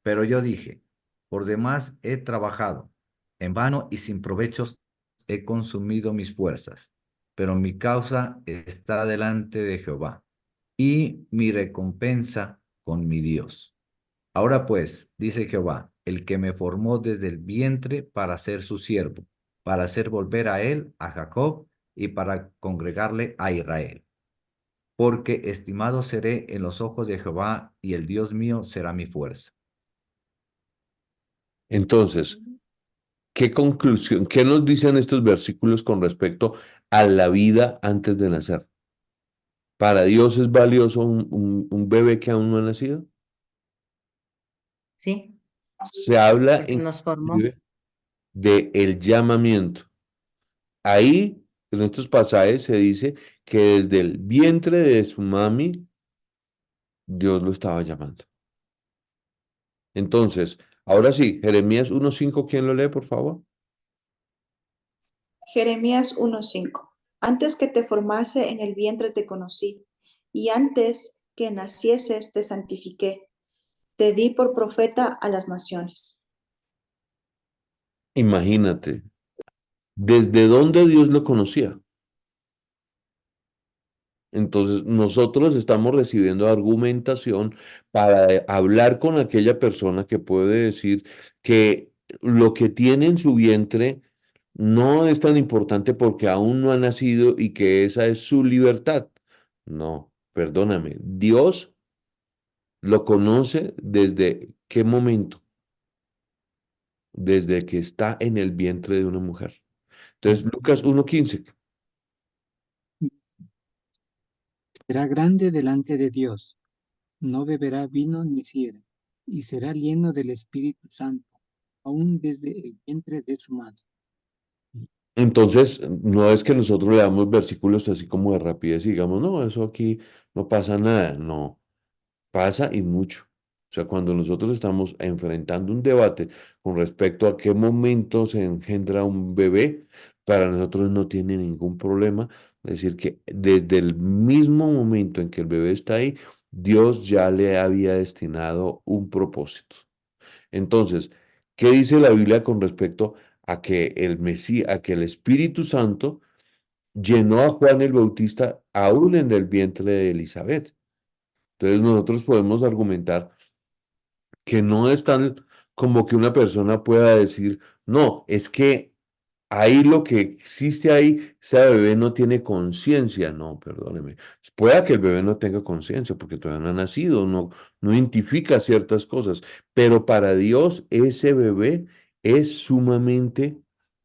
Pero yo dije, por demás he trabajado, en vano y sin provechos he consumido mis fuerzas, pero mi causa está delante de Jehová, y mi recompensa con mi Dios. Ahora pues, dice Jehová, el que me formó desde el vientre para ser su siervo, para hacer volver a él, a Jacob, y para congregarle a Israel. Porque estimado seré en los ojos de Jehová, y el Dios mío será mi fuerza. Entonces, ¿qué conclusión, qué nos dicen estos versículos con respecto a la vida antes de nacer? ¿Para Dios es valioso un bebé que aún no ha nacido? Sí, Se habla porque nos formó. inclusive de el llamamiento. Ahí, en estos pasajes, se dice que desde el vientre de su mami, Dios lo estaba llamando. Entonces, ahora sí, Jeremías 1:5, ¿quién lo lee, por favor? Jeremías 1:5. Antes que te formase en el vientre te conocí, y antes que nacieses te santifiqué. Te di por profeta a las naciones. Imagínate, ¿desde dónde Dios lo conocía? Entonces, nosotros estamos recibiendo argumentación para hablar con aquella persona que puede decir que lo que tiene en su vientre no es tan importante porque aún no ha nacido y que esa es su libertad. No, perdóname, Dios lo conoce desde qué momento, desde que está en el vientre de una mujer. Entonces, Lucas 1:15. Será grande delante de Dios, no beberá vino ni sidra, y será lleno del Espíritu Santo, aún desde el vientre de su madre. Entonces, no es que nosotros le damos versículos así como de rapidez y digamos, no, eso aquí no pasa nada. No, pasa y mucho. O sea, cuando nosotros estamos enfrentando un debate con respecto a qué momento se engendra un bebé, para nosotros no tiene ningún problema. Es decir, que desde el mismo momento en que el bebé está ahí, Dios ya le había destinado un propósito. Entonces, ¿qué dice la Biblia con respecto a que el Mesías, a que el Espíritu Santo llenó a Juan el Bautista aún en el vientre de Elizabeth? Entonces nosotros podemos argumentar que no es tan como que una persona pueda decir, no, es que ahí lo que existe ahí, ese bebé no tiene conciencia. No, perdóneme. Pueda que el bebé no tenga conciencia porque todavía no ha nacido, no identifica ciertas cosas, pero para Dios ese bebé es sumamente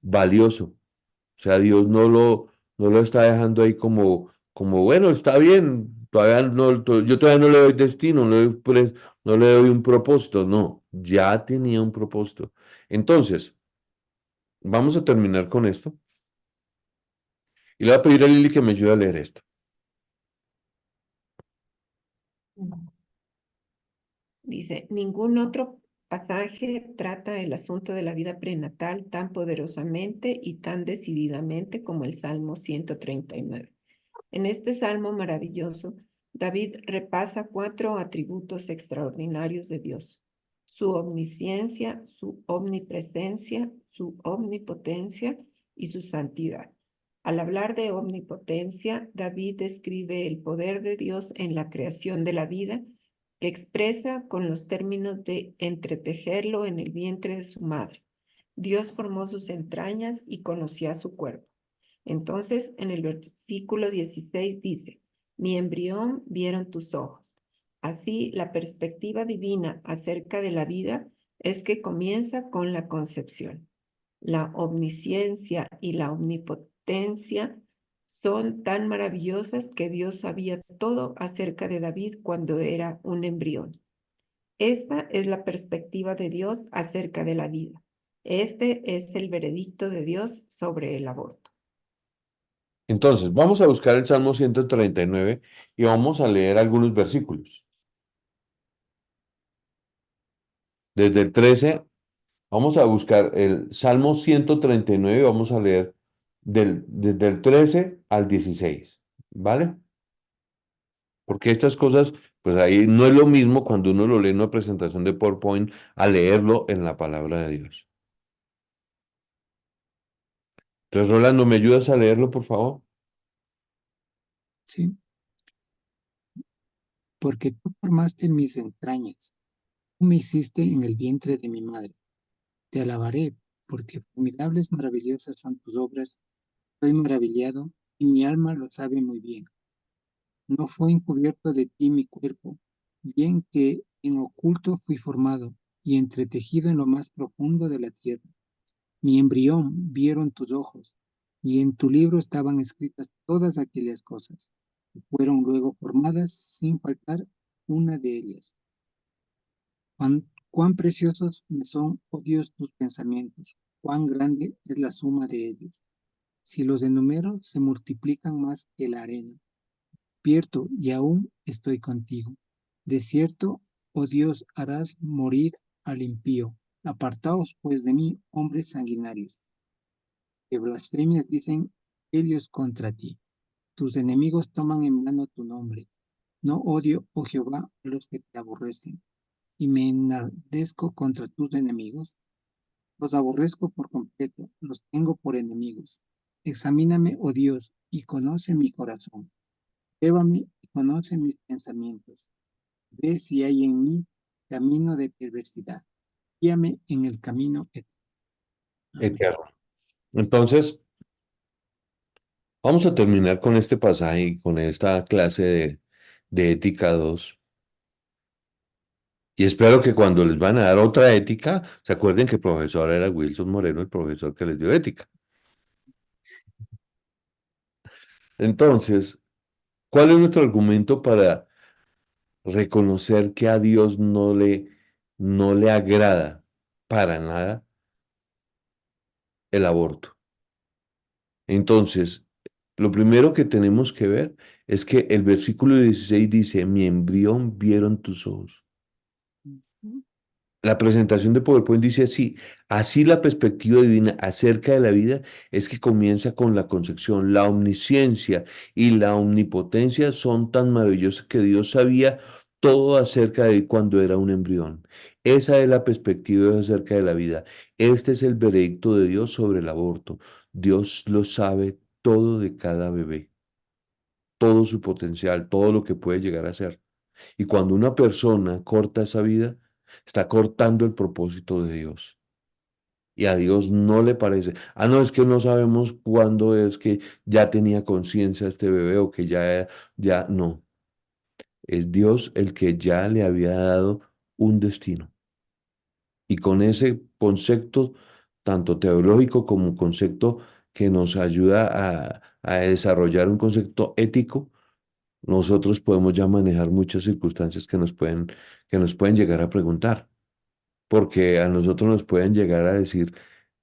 valioso. O sea, Dios no lo está dejando ahí como bueno, está bien, todavía no, yo todavía no le doy destino, no le doy un propósito, no, ya tenía un propósito. Entonces, vamos a terminar con esto. Y le voy a pedir a Lili que me ayude a leer esto. Dice, ningún otro pasaje trata el asunto de la vida prenatal tan poderosamente y tan decididamente como el Salmo 139. En este salmo maravilloso, David repasa 4 atributos extraordinarios de Dios: su omnisciencia, su omnipresencia, su omnipotencia y su santidad. Al hablar de omnipotencia, David describe el poder de Dios en la creación de la vida, que expresa con los términos de entretejerlo en el vientre de su madre. Dios formó sus entrañas y conocía su cuerpo. Entonces, en el versículo 16 dice, mi embrión vieron tus ojos. Así, la perspectiva divina acerca de la vida es que comienza con la concepción. La omnisciencia y la omnipotencia son tan maravillosas que Dios sabía todo acerca de David cuando era un embrión. Esta es la perspectiva de Dios acerca de la vida. Este es el veredicto de Dios sobre el aborto. Entonces, vamos a buscar el Salmo 139 y vamos a leer algunos versículos. Desde el 13, vamos a buscar el Salmo 139 y vamos a leer desde el 13 al 16, ¿vale? Porque estas cosas, pues ahí no es lo mismo cuando uno lo lee en una presentación de PowerPoint a leerlo en la palabra de Dios. Entonces, Rolando, ¿me ayudas a leerlo, por favor? ¿Sí? Porque tú formaste mis entrañas, tú me hiciste en el vientre de mi madre. Te alabaré, porque formidables, maravillosas son tus obras. Estoy maravillado, y mi alma lo sabe muy bien. No fue encubierto de ti mi cuerpo, bien que en oculto fui formado y entretejido en lo más profundo de la tierra. Mi embrión vieron tus ojos, y en tu libro estaban escritas todas aquellas cosas, que fueron luego formadas sin faltar una de ellas. Cuán preciosos me son, oh Dios, tus pensamientos, cuán grande es la suma de ellos. Si los enumero, se multiplican más que la arena. Despierto y aún estoy contigo. De cierto, oh Dios, harás morir al impío. Apartaos pues de mí, hombres sanguinarios, que blasfemias dicen ellos contra ti. Tus enemigos toman en vano tu nombre. No odio, oh Jehová, a los que te aborrecen, y me enardezco contra tus enemigos. Los aborrezco por completo, los tengo por enemigos. Examíname, oh Dios, y conoce mi corazón. Pruébame y conoce mis pensamientos. Ve si hay en mí camino de perversidad. Guíame en el camino eterno. Amén. Eterno. Entonces, vamos a terminar con este pasaje y con esta clase de ética 2. Y espero que cuando les van a dar otra ética, se acuerden que el profesor era Wilson Moreno, el profesor que les dio ética. Entonces, ¿cuál es nuestro argumento para reconocer que a Dios no le agrada para nada el aborto? Entonces, lo primero que tenemos que ver es que el versículo 16 dice, mi embrión vieron tus ojos. La presentación de PowerPoint dice así, así la perspectiva divina acerca de la vida es que comienza con la concepción. La omnisciencia y la omnipotencia son tan maravillosas que Dios sabía todo acerca de cuando era un embrión. Esa es la perspectiva acerca de la vida. Este es el veredicto de Dios sobre el aborto. Dios lo sabe todo de cada bebé, todo su potencial, todo lo que puede llegar a ser. Y cuando una persona corta esa vida, está cortando el propósito de Dios. Y a Dios no le parece. Ah, no, es que no sabemos cuándo es que ya tenía conciencia este bebé o que ya no. Es Dios el que ya le había dado un destino. Y con ese concepto, tanto teológico como un concepto que nos ayuda a desarrollar un concepto ético, nosotros podemos ya manejar muchas circunstancias que nos pueden llegar a preguntar, porque a nosotros nos pueden llegar a decir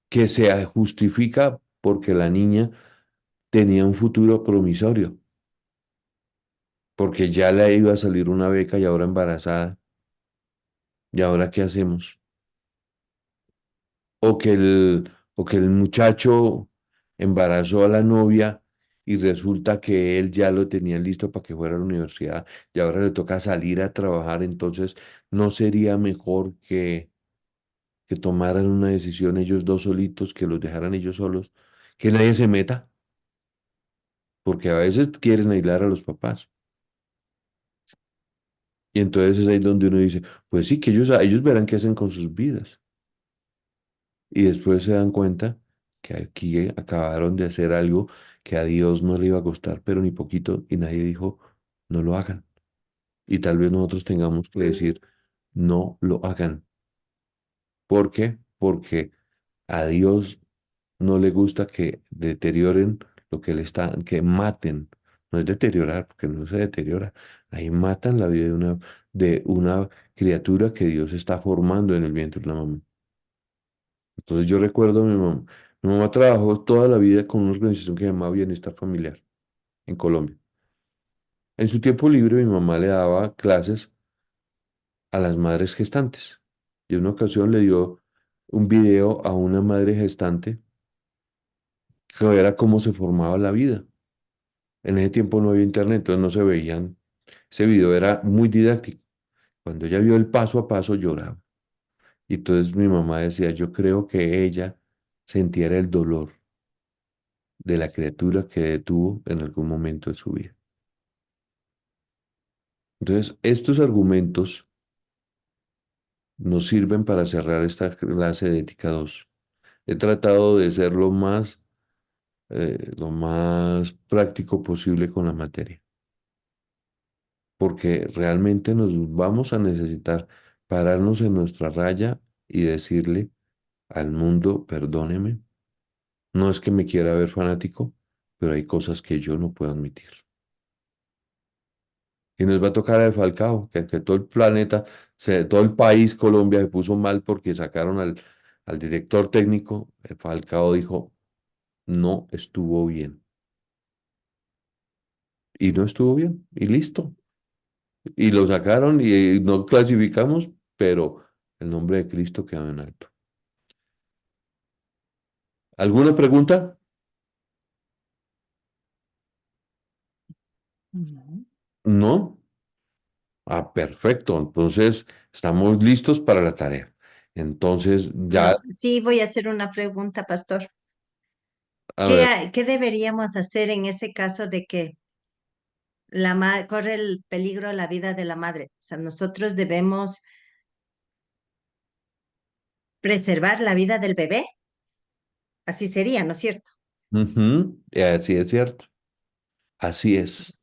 que se justifica porque la niña tenía un futuro promisorio, porque ya le iba a salir una beca y ahora embarazada, ¿y ahora qué hacemos? O que el muchacho embarazó a la novia y resulta que él ya lo tenía listo para que fuera a la universidad y ahora le toca salir a trabajar, entonces ¿no sería mejor que tomaran una decisión ellos dos solitos, que los dejaran ellos solos, que nadie se meta? Porque a veces quieren aislar a los papás. Y entonces es ahí donde uno dice, pues sí, que ellos verán qué hacen con sus vidas. Y después se dan cuenta que aquí acabaron de hacer algo que a Dios no le iba a gustar, pero ni poquito, y nadie dijo, no lo hagan. Y tal vez nosotros tengamos que decir, no lo hagan. ¿Por qué? Porque a Dios no le gusta que deterioren lo que le están, que maten. No es deteriorar, porque no se deteriora. Ahí matan la vida de una criatura que Dios está formando en el vientre de la mamá. Entonces yo recuerdo a mi mamá. Mi mamá trabajó toda la vida con una organización que se llamaba Bienestar Familiar en Colombia. En su tiempo libre mi mamá le daba clases a las madres gestantes. Y en una ocasión le dio un video a una madre gestante que era cómo se formaba la vida. En ese tiempo no había internet, entonces no se veían. Ese video era muy didáctico. Cuando ella vio el paso a paso lloraba. Y entonces mi mamá decía, yo creo que ella sintiera el dolor de la criatura que tuvo en algún momento de su vida. Entonces, estos argumentos nos sirven para cerrar esta clase de Ética 2. He tratado de ser lo más práctico posible con la materia, porque realmente nos vamos a necesitar pararnos en nuestra raya y decirle al mundo, perdóneme, no es que me quiera ver fanático, pero hay cosas que yo no puedo admitir. Y nos va a tocar a de Falcao, que todo el planeta, todo el país, Colombia, se puso mal porque sacaron al director técnico. Falcao dijo, no estuvo bien. Y no estuvo bien, y listo. Y lo sacaron y no clasificamos, pero el nombre de Cristo quedó en alto. ¿Alguna pregunta? No. No. Ah, perfecto. Entonces, estamos listos para la tarea. Entonces, ya, No, sí, voy a hacer una pregunta, pastor. a ver, ¿Qué deberíamos hacer en ese caso de que corre el peligro la vida de la madre. O sea, nosotros debemos preservar la vida del bebé. Así sería, ¿no es cierto? Ujú, así es cierto. Así es.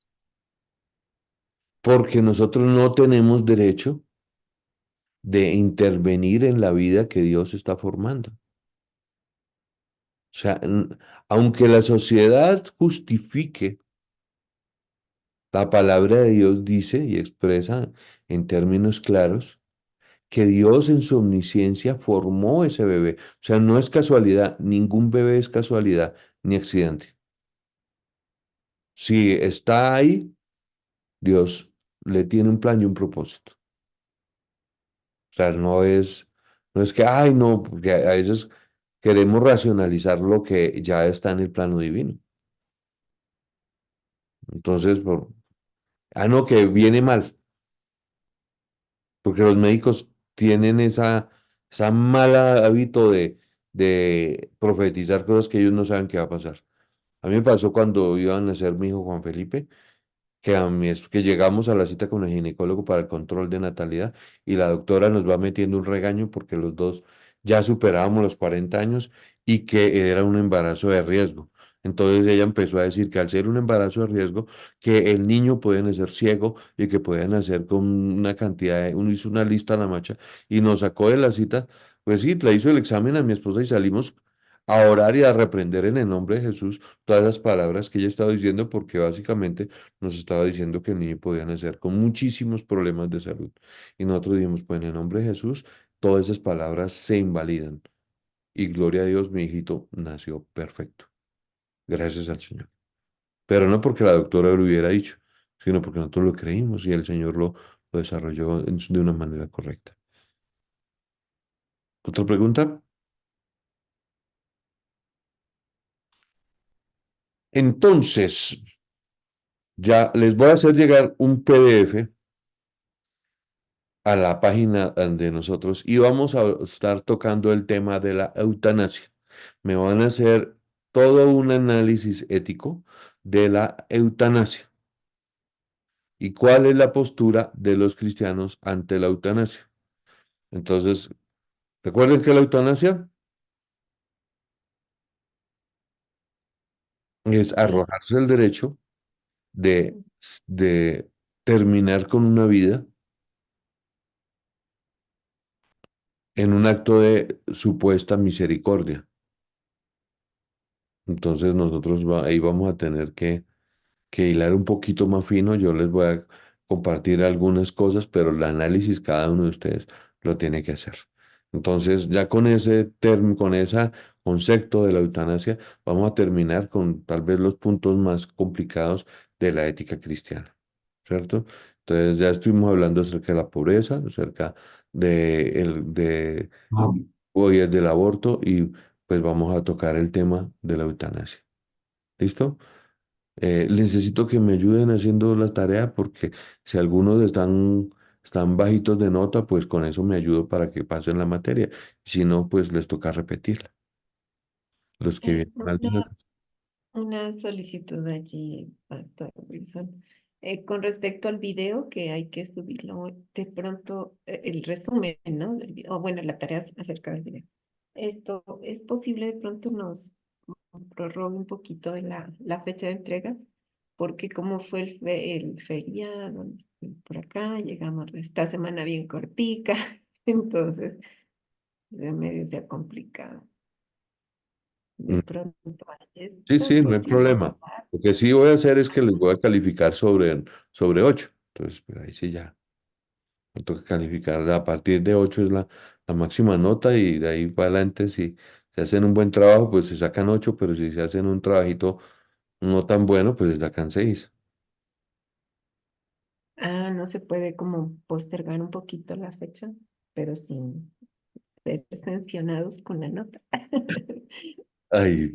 Porque nosotros no tenemos derecho de intervenir en la vida que Dios está formando. O sea, aunque la sociedad justifique, la palabra de Dios dice y expresa en términos claros que Dios en su omnisciencia formó ese bebé. O sea, no es casualidad, ningún bebé es casualidad ni accidente. Si está ahí, Dios le tiene un plan y un propósito. O sea, no es que, ay, no, porque a veces queremos racionalizar lo que ya está en el plano divino. Entonces, no, que viene mal, porque los médicos tienen esa mala hábito de profetizar cosas que ellos no saben qué va a pasar. A mí me pasó cuando iba a nacer mi hijo Juan Felipe, que llegamos a la cita con el ginecólogo para el control de natalidad y la doctora nos va metiendo un regaño porque los dos ya superábamos los 40 años y que era un embarazo de riesgo. Entonces ella empezó a decir que al ser un embarazo de riesgo, que el niño puede nacer ciego y que puede nacer con una cantidad uno hizo una lista a la marcha y nos sacó de la cita. Pues sí, le hizo el examen a mi esposa y salimos a orar y a reprender en el nombre de Jesús todas las palabras que ella estaba diciendo, porque básicamente nos estaba diciendo que el niño podía nacer con muchísimos problemas de salud. Y nosotros dijimos, pues en el nombre de Jesús, todas esas palabras se invalidan. Y gloria a Dios, mi hijito nació perfecto. Gracias al Señor. Pero no porque la doctora lo hubiera dicho, sino porque nosotros lo creímos y el Señor lo desarrolló de una manera correcta. ¿Otra pregunta? Entonces, ya les voy a hacer llegar un PDF a la página de nosotros y vamos a estar tocando el tema de la eutanasia. Me van a hacer todo un análisis ético de la eutanasia y cuál es la postura de los cristianos ante la eutanasia. Entonces, recuerden que la eutanasia es Sí. arrojarse el derecho de terminar con una vida en un acto de supuesta misericordia. Entonces nosotros ahí vamos a tener que hilar un poquito más fino. Yo les voy a compartir algunas cosas, pero el análisis cada uno de ustedes lo tiene que hacer. Entonces, ya con ese con ese concepto de la eutanasia, vamos a terminar con tal vez los puntos más complicados de la ética cristiana, ¿cierto? Entonces, ya estuvimos hablando acerca de la pobreza, acerca de hoy es del aborto y pues vamos a tocar el tema de la eutanasia. ¿Listo? Necesito que me ayuden haciendo la tarea porque si algunos están bajitos de nota, pues con eso me ayudo para que pasen la materia. Si no, pues les toca repetirla. Los que Eh, vienen al día. una, una solicitud allí, Pastor Wilson. Con respecto al video, que hay que subirlo, de pronto, el resumen, ¿no? Del video, o bueno, la tarea acerca del video. Esto, ¿es posible de pronto nos prorrogue un poquito la fecha de entrega? Porque como fue el feriado por acá, llegamos esta semana bien cortica, entonces de medio se ha complicado. De Mm, pronto hay Sí, esta sí, no hay posibilidad. problema. Lo que sí voy a hacer es que les voy a calificar sobre 8. Entonces, pues ahí sí ya. Me toca calificar. A partir de 8 es la máxima nota y de ahí para adelante, si se hacen un buen trabajo, pues se sacan 8, pero si se hacen un trabajito no tan bueno, pues se sacan 6. Ah, no se puede como postergar un poquito la fecha, pero sin ser sancionados con la nota. Ay,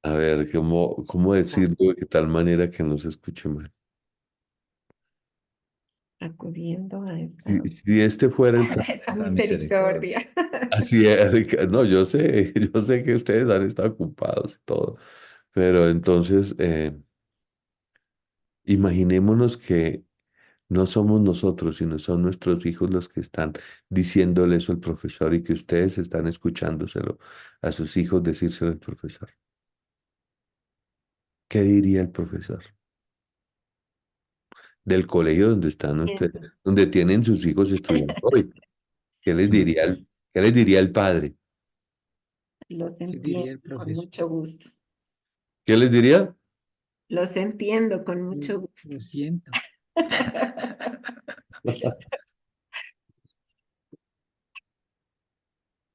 a ver, ¿cómo decirlo de tal manera que no se escuche mal? Acudiendo a Si este fuera el caso, esa Esa misericordia. misericordia. así es, no, yo sé que ustedes han estado ocupados y todo, pero entonces, Imaginémonos que no somos nosotros, sino son nuestros hijos los que están diciéndole eso al profesor y que ustedes están escuchándoselo a sus hijos decírselo al profesor. ¿Qué diría el profesor? Del colegio donde están ustedes, Entiendo. donde tienen sus hijos estudiando hoy. ¿Qué les diría qué les diría el padre? Los ¿Qué diría entiendo el con profesor? mucho gusto. ¿Qué les diría? Los entiendo con mucho gusto. Lo siento.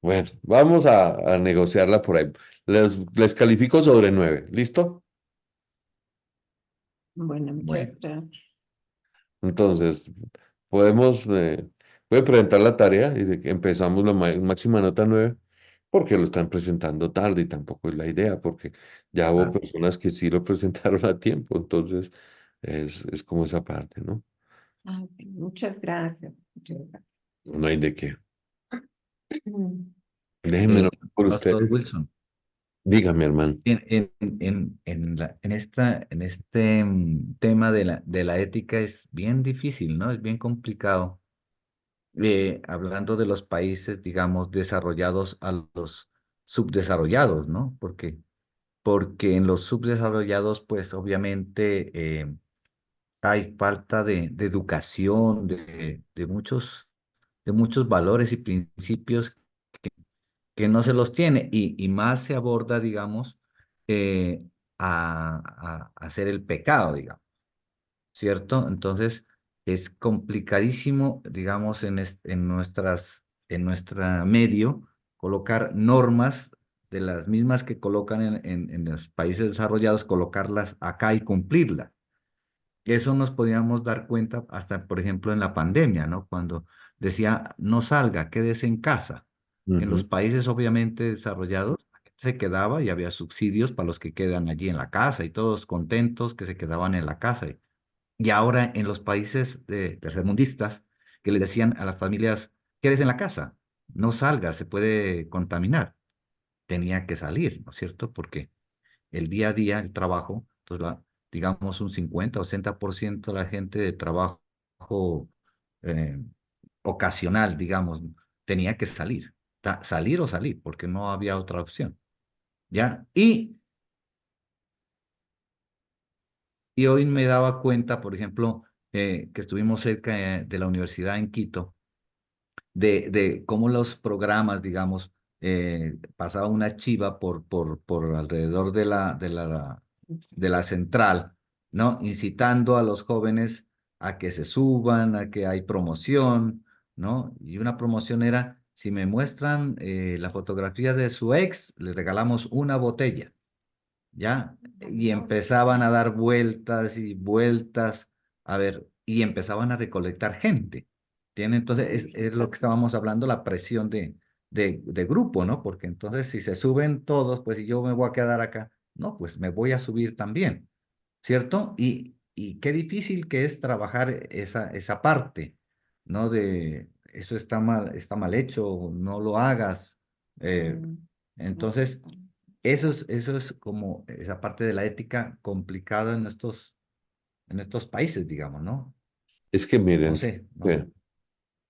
Bueno, vamos a negociarla por ahí. Les califico sobre 9. ¿Listo? Bueno, muchas Bueno, gracias. Entonces, podemos, puede presentar la tarea y de que empezamos la máxima nota 9 porque lo están presentando tarde y tampoco es la idea, porque ya hubo claro. personas que sí lo presentaron a tiempo, entonces es como esa parte, ¿no? Ah, ok, muchas gracias. Muchas gracias. No hay de qué. Mm. Déjenme orar por Pastor ustedes. Wilson, Dígame, hermano. en este tema de la ética es bien difícil, ¿no? Es bien complicado. Hablando de los países, digamos, desarrollados a los subdesarrollados, ¿no? Porque en los subdesarrollados, pues obviamente hay falta de educación, de muchos valores y principios que no se los tiene y más se aborda, digamos, eh, a hacer el pecado, digamos, ¿cierto? Entonces, es complicadísimo, digamos, en nuestra medio, colocar normas de las mismas que colocan en los países desarrollados, colocarlas acá y cumplirlas. Eso nos podíamos dar cuenta hasta, por ejemplo, en la pandemia, ¿no? Cuando decía, no salga, quédese en casa. En los Ujú. países obviamente desarrollados, la gente se quedaba y había subsidios para los que quedan allí en la casa y todos contentos que se quedaban en la casa. Y ahora en los países tercermundistas, que le decían a las familias, quédese en la casa, no salga, se puede contaminar. Tenía que salir, ¿no es cierto? Porque el día a día, el trabajo, entonces digamos un 50 o 60% de la gente de trabajo eh, ocasional, digamos, tenía que salir, salir o salir, porque no había otra opción, ¿ya? Y hoy me daba cuenta, por ejemplo, que estuvimos cerca de la universidad en Quito, de cómo los programas, digamos, pasaba una chiva por alrededor de la central, ¿no? Incitando a los jóvenes a que se suban, a que hay promoción, ¿no? Y una promoción era, si me muestran la fotografía de su ex, les regalamos una botella. ¿Ya? Y empezaban a dar vueltas y vueltas, a ver, y empezaban a recolectar gente. ¿Tiene? Entonces, es lo que estábamos hablando, la presión de grupo, ¿no? Porque entonces si se suben todos, pues y yo me voy a quedar acá, no, pues me voy a subir también, ¿cierto? Y qué difícil que es trabajar esa parte, ¿no? De eso está mal hecho, no lo hagas. eh, Mm. entonces, eso es como esa parte de la ética complicada en estos países, digamos, ¿no? Es que No miren, sé, no.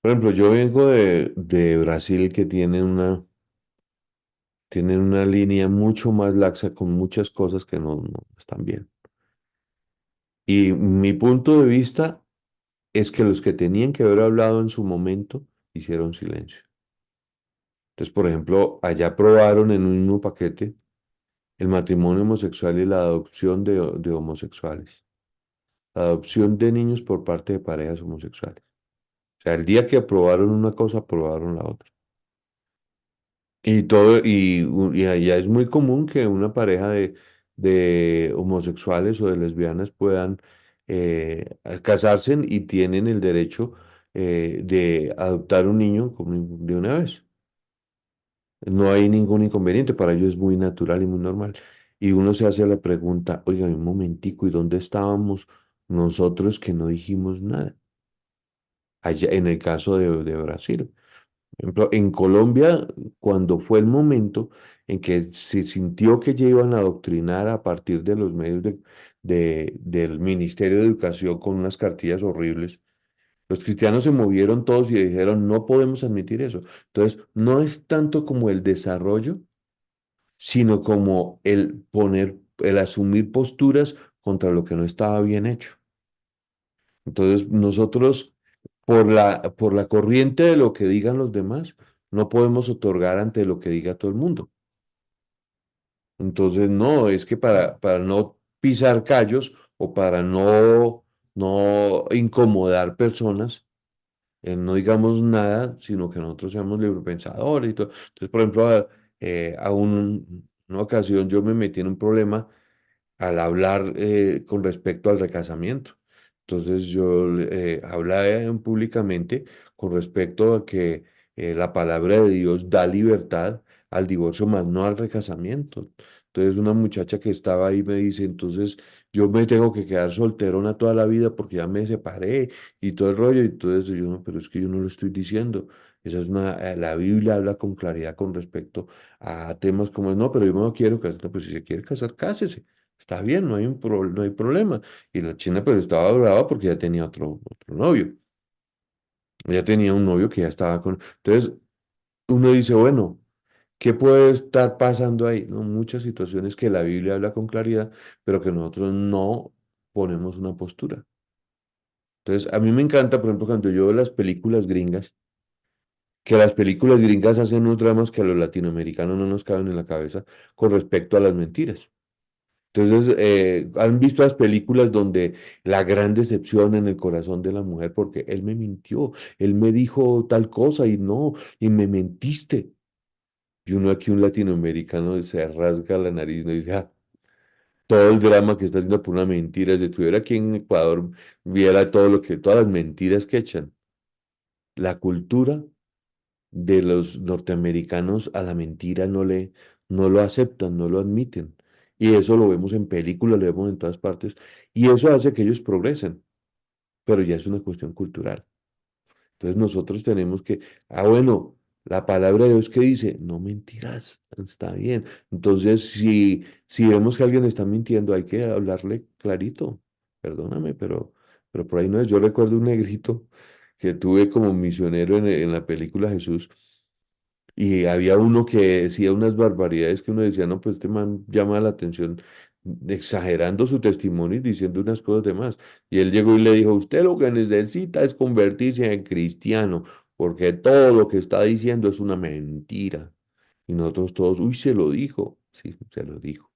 por ejemplo, yo vengo de Brasil que tienen una línea mucho más laxa con muchas cosas que no están bien. Y mi punto de vista es que los que tenían que haber hablado en su momento hicieron silencio. Entonces, por ejemplo, allá aprobaron en un mismo paquete el matrimonio homosexual y la adopción de homosexuales, la adopción de niños por parte de parejas homosexuales. O sea, el día que aprobaron una cosa, aprobaron la otra. Y allá es muy común que una pareja de homosexuales o de lesbianas puedan casarse y tienen el derecho de adoptar un niño de una vez. No hay ningún inconveniente, para ellos es muy natural y muy normal. Y uno se hace la pregunta, oiga, un momentico, ¿y dónde estábamos nosotros que no dijimos nada? Allá, en el caso de Brasil. Por ejemplo, en Colombia, cuando fue el momento en que se sintió que ya iban a adoctrinar a partir de los medios del Ministerio de Educación con unas cartillas horribles. Los cristianos se movieron todos y dijeron, no podemos admitir eso. Entonces, no es tanto como el desarrollo, sino como el asumir posturas contra lo que no estaba bien hecho. Entonces, nosotros, por la corriente de lo que digan los demás, no podemos otorgar ante lo que diga todo el mundo. Entonces, no, es que para no pisar callos o para no incomodar personas, no digamos nada, sino que nosotros seamos librepensadores y todo. Entonces, por ejemplo, una ocasión yo me metí en un problema al hablar con respecto al recasamiento. Entonces yo hablé públicamente con respecto a que la palabra de Dios da libertad al divorcio, más no al recasamiento. Entonces una muchacha que estaba ahí me dice, entonces yo me tengo que quedar solterona toda la vida porque ya me separé y todo el rollo. Y todo eso, yo no, pero es que yo no lo estoy diciendo. Esa es la Biblia habla con claridad con respecto a temas como, no, pero yo no quiero casar, no, pues si se quiere casar, cásese. Está bien, no hay problema. Y la china pues estaba brava porque ya tenía otro novio. Ya tenía un novio que ya estaba con... Entonces uno dice, bueno, ¿qué puede estar pasando ahí? No, muchas situaciones que la Biblia habla con claridad, pero que nosotros no ponemos una postura. Entonces a mí me encanta, por ejemplo, cuando yo veo las películas gringas, que las películas gringas hacen unos dramas que a los latinoamericanos no nos caben en la cabeza con respecto a las mentiras. Entonces, ¿han visto las películas donde la gran decepción en el corazón de la mujer porque él me mintió, él me dijo tal cosa y no, y me mentiste? Y uno aquí, un latinoamericano, se rasga la nariz, no dice, ah, todo el drama que está haciendo por una mentira. Si estuviera aquí en Ecuador, viera todas las mentiras que echan. La cultura de los norteamericanos a la mentira no lo aceptan, no lo admiten. Y eso lo vemos en películas, lo vemos en todas partes. Y eso hace que ellos progresen, pero ya es una cuestión cultural. Entonces nosotros tenemos que, bueno, la palabra de Dios que dice, no mentirás, está bien. Entonces, si vemos que alguien está mintiendo, hay que hablarle clarito. Perdóname, pero por ahí no es. Yo recuerdo un negrito que tuve como misionero en la película Jesús. Y había uno que decía unas barbaridades que uno decía, no, pues este man llama la atención, exagerando su testimonio y diciendo unas cosas de más. Y él llegó y le dijo, usted lo que necesita es convertirse en cristiano, porque todo lo que está diciendo es una mentira. Y nosotros todos, uy, se lo dijo. Sí, se lo dijo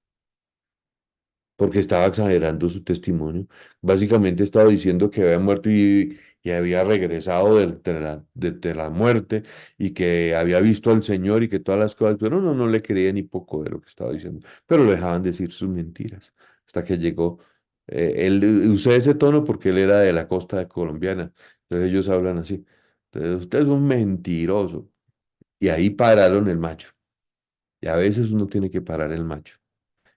porque estaba exagerando su testimonio. Básicamente estaba diciendo que había muerto y había regresado de la muerte y que había visto al Señor y que todas las cosas, pero no le creía ni poco de lo que estaba diciendo, pero lo dejaban decir sus mentiras. Hasta que llegó, él usé ese tono porque él era de la costa colombiana, entonces ellos hablan así. Entonces, usted es un mentiroso. Y ahí pararon el macho. Y a veces uno tiene que parar el macho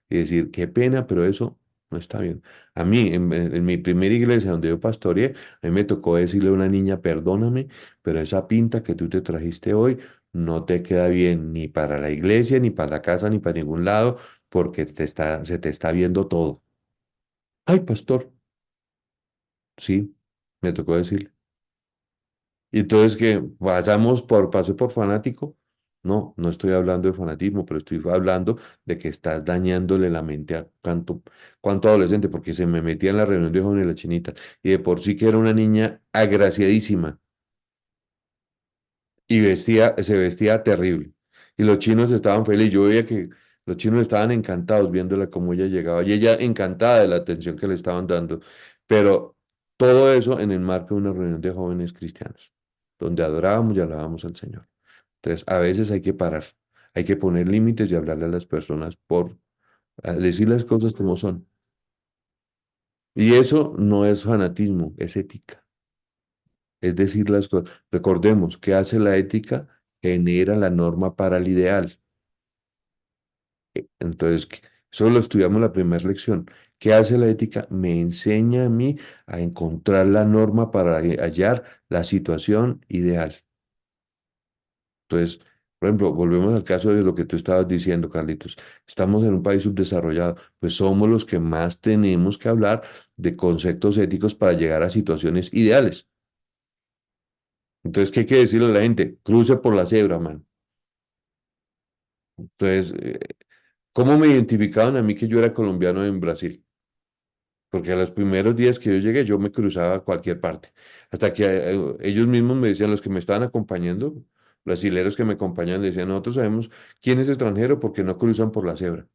y decir, qué pena, pero eso no está bien. A mí, en mi primera iglesia donde yo pastoreé, a mí me tocó decirle a una niña, perdóname, pero esa pinta que tú te trajiste hoy no te queda bien ni para la iglesia, ni para la casa, ni para ningún lado, porque se te está viendo todo. Ay, pastor, sí, me tocó decirle. Y entonces que pasé por fanático. No, no estoy hablando de fanatismo, pero estoy hablando de que estás dañándole la mente a cuánto adolescente, porque se me metía en la reunión de jóvenes la chinita, y de por sí que era una niña agraciadísima, y se vestía terrible. Y los chinos estaban felices. Yo veía que los chinos estaban encantados viéndola como ella llegaba, y ella encantada de la atención que le estaban dando. Pero todo eso en el marco de una reunión de jóvenes cristianos, donde adorábamos y alabábamos al Señor. Entonces, a veces hay que parar, hay que poner límites y hablarle a las personas a decir las cosas como son. Y eso no es fanatismo, es ética. Es decir las cosas. Recordemos que hace la ética, genera la norma para el ideal. Entonces, eso lo estudiamos en la primera lección. ¿Qué hace la ética? Me enseña a mí a encontrar la norma para hallar la situación ideal. Entonces, Por ejemplo, volvemos al caso de lo que tú estabas diciendo, Carlitos. Estamos en un país subdesarrollado, pues somos los que más tenemos que hablar de conceptos éticos para llegar a situaciones ideales. Entonces, ¿qué hay que decirle a la gente? Cruce por la cebra, man. Entonces, ¿cómo me identificaban a mí que yo era colombiano en Brasil? Porque a los primeros días que yo llegué, yo me cruzaba a cualquier parte. Hasta que ellos mismos me decían, los que me estaban acompañando, brasileros que me acompañaban, decían, nosotros sabemos quién es extranjero porque no cruzan por la cebra.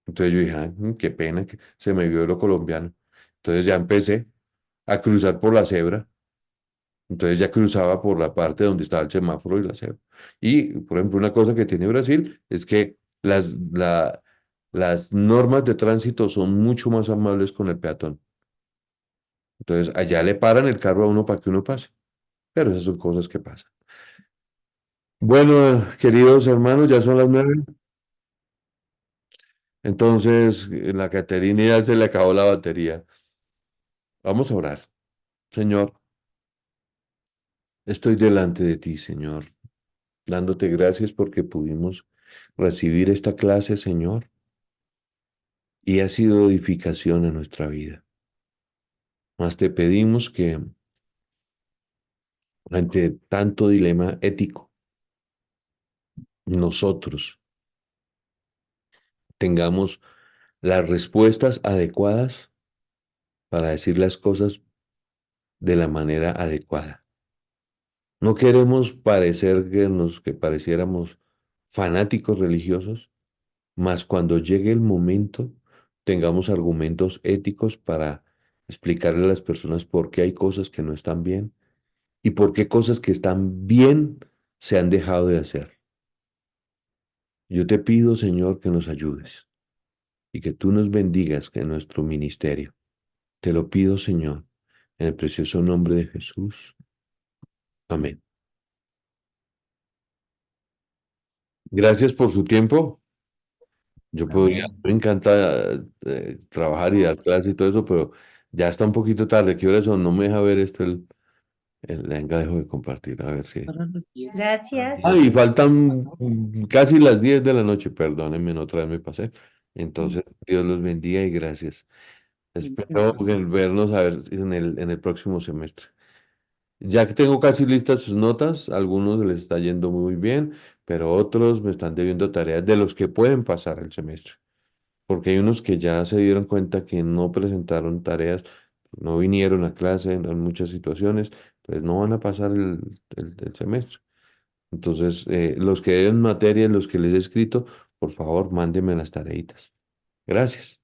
Entonces yo dije, "Ay, qué pena que se me vio lo colombiano". Entonces ya empecé a cruzar por la cebra. Entonces ya cruzaba por la parte donde estaba el semáforo y la cebra. Y, por ejemplo, una cosa que tiene Brasil es que las normas de tránsito son mucho más amables con el peatón. Entonces allá le paran el carro a uno para que uno pase. Pero esas son cosas que pasan. Bueno, queridos hermanos, ya son las 9. Entonces, la Caterina ya se le acabó la batería. Vamos a orar. Señor, estoy delante de ti, Señor, dándote gracias porque pudimos recibir esta clase, Señor, y ha sido edificación a nuestra vida. Mas te pedimos que ante tanto dilema ético, nosotros tengamos las respuestas adecuadas para decir las cosas de la manera adecuada. No queremos parecer que pareciéramos fanáticos religiosos, mas cuando llegue el momento tengamos argumentos éticos para explicarle a las personas por qué hay cosas que no están bien y por qué cosas que están bien se han dejado de hacer. Yo te pido, Señor, que nos ayudes y que tú nos bendigas en nuestro ministerio. Te lo pido, Señor, en el precioso nombre de Jesús. Amén. Gracias por su tiempo. Yo podría, Amén. me encanta trabajar y dar clases y todo eso, pero ya está un poquito tarde. ¿Qué horas son? No me deja ver esto venga, dejo de compartir, a ver si. Para las 10. Gracias. Ah, y faltan casi las 10 de la noche, perdónenme, otra vez me pasé. Entonces, Dios los bendiga y gracias. Bendiciones, Espero pastor. vernos a ver en el próximo semestre. Ya que tengo casi listas sus notas, algunos les está yendo muy bien, pero otros me están debiendo tareas de los que pueden pasar el semestre. Porque hay unos que ya se dieron cuenta que no presentaron tareas, no vinieron a clase en muchas situaciones, entonces no van a pasar el semestre. Entonces, los que deben materias, los que les he escrito, por favor, mándenme las tareitas. Gracias.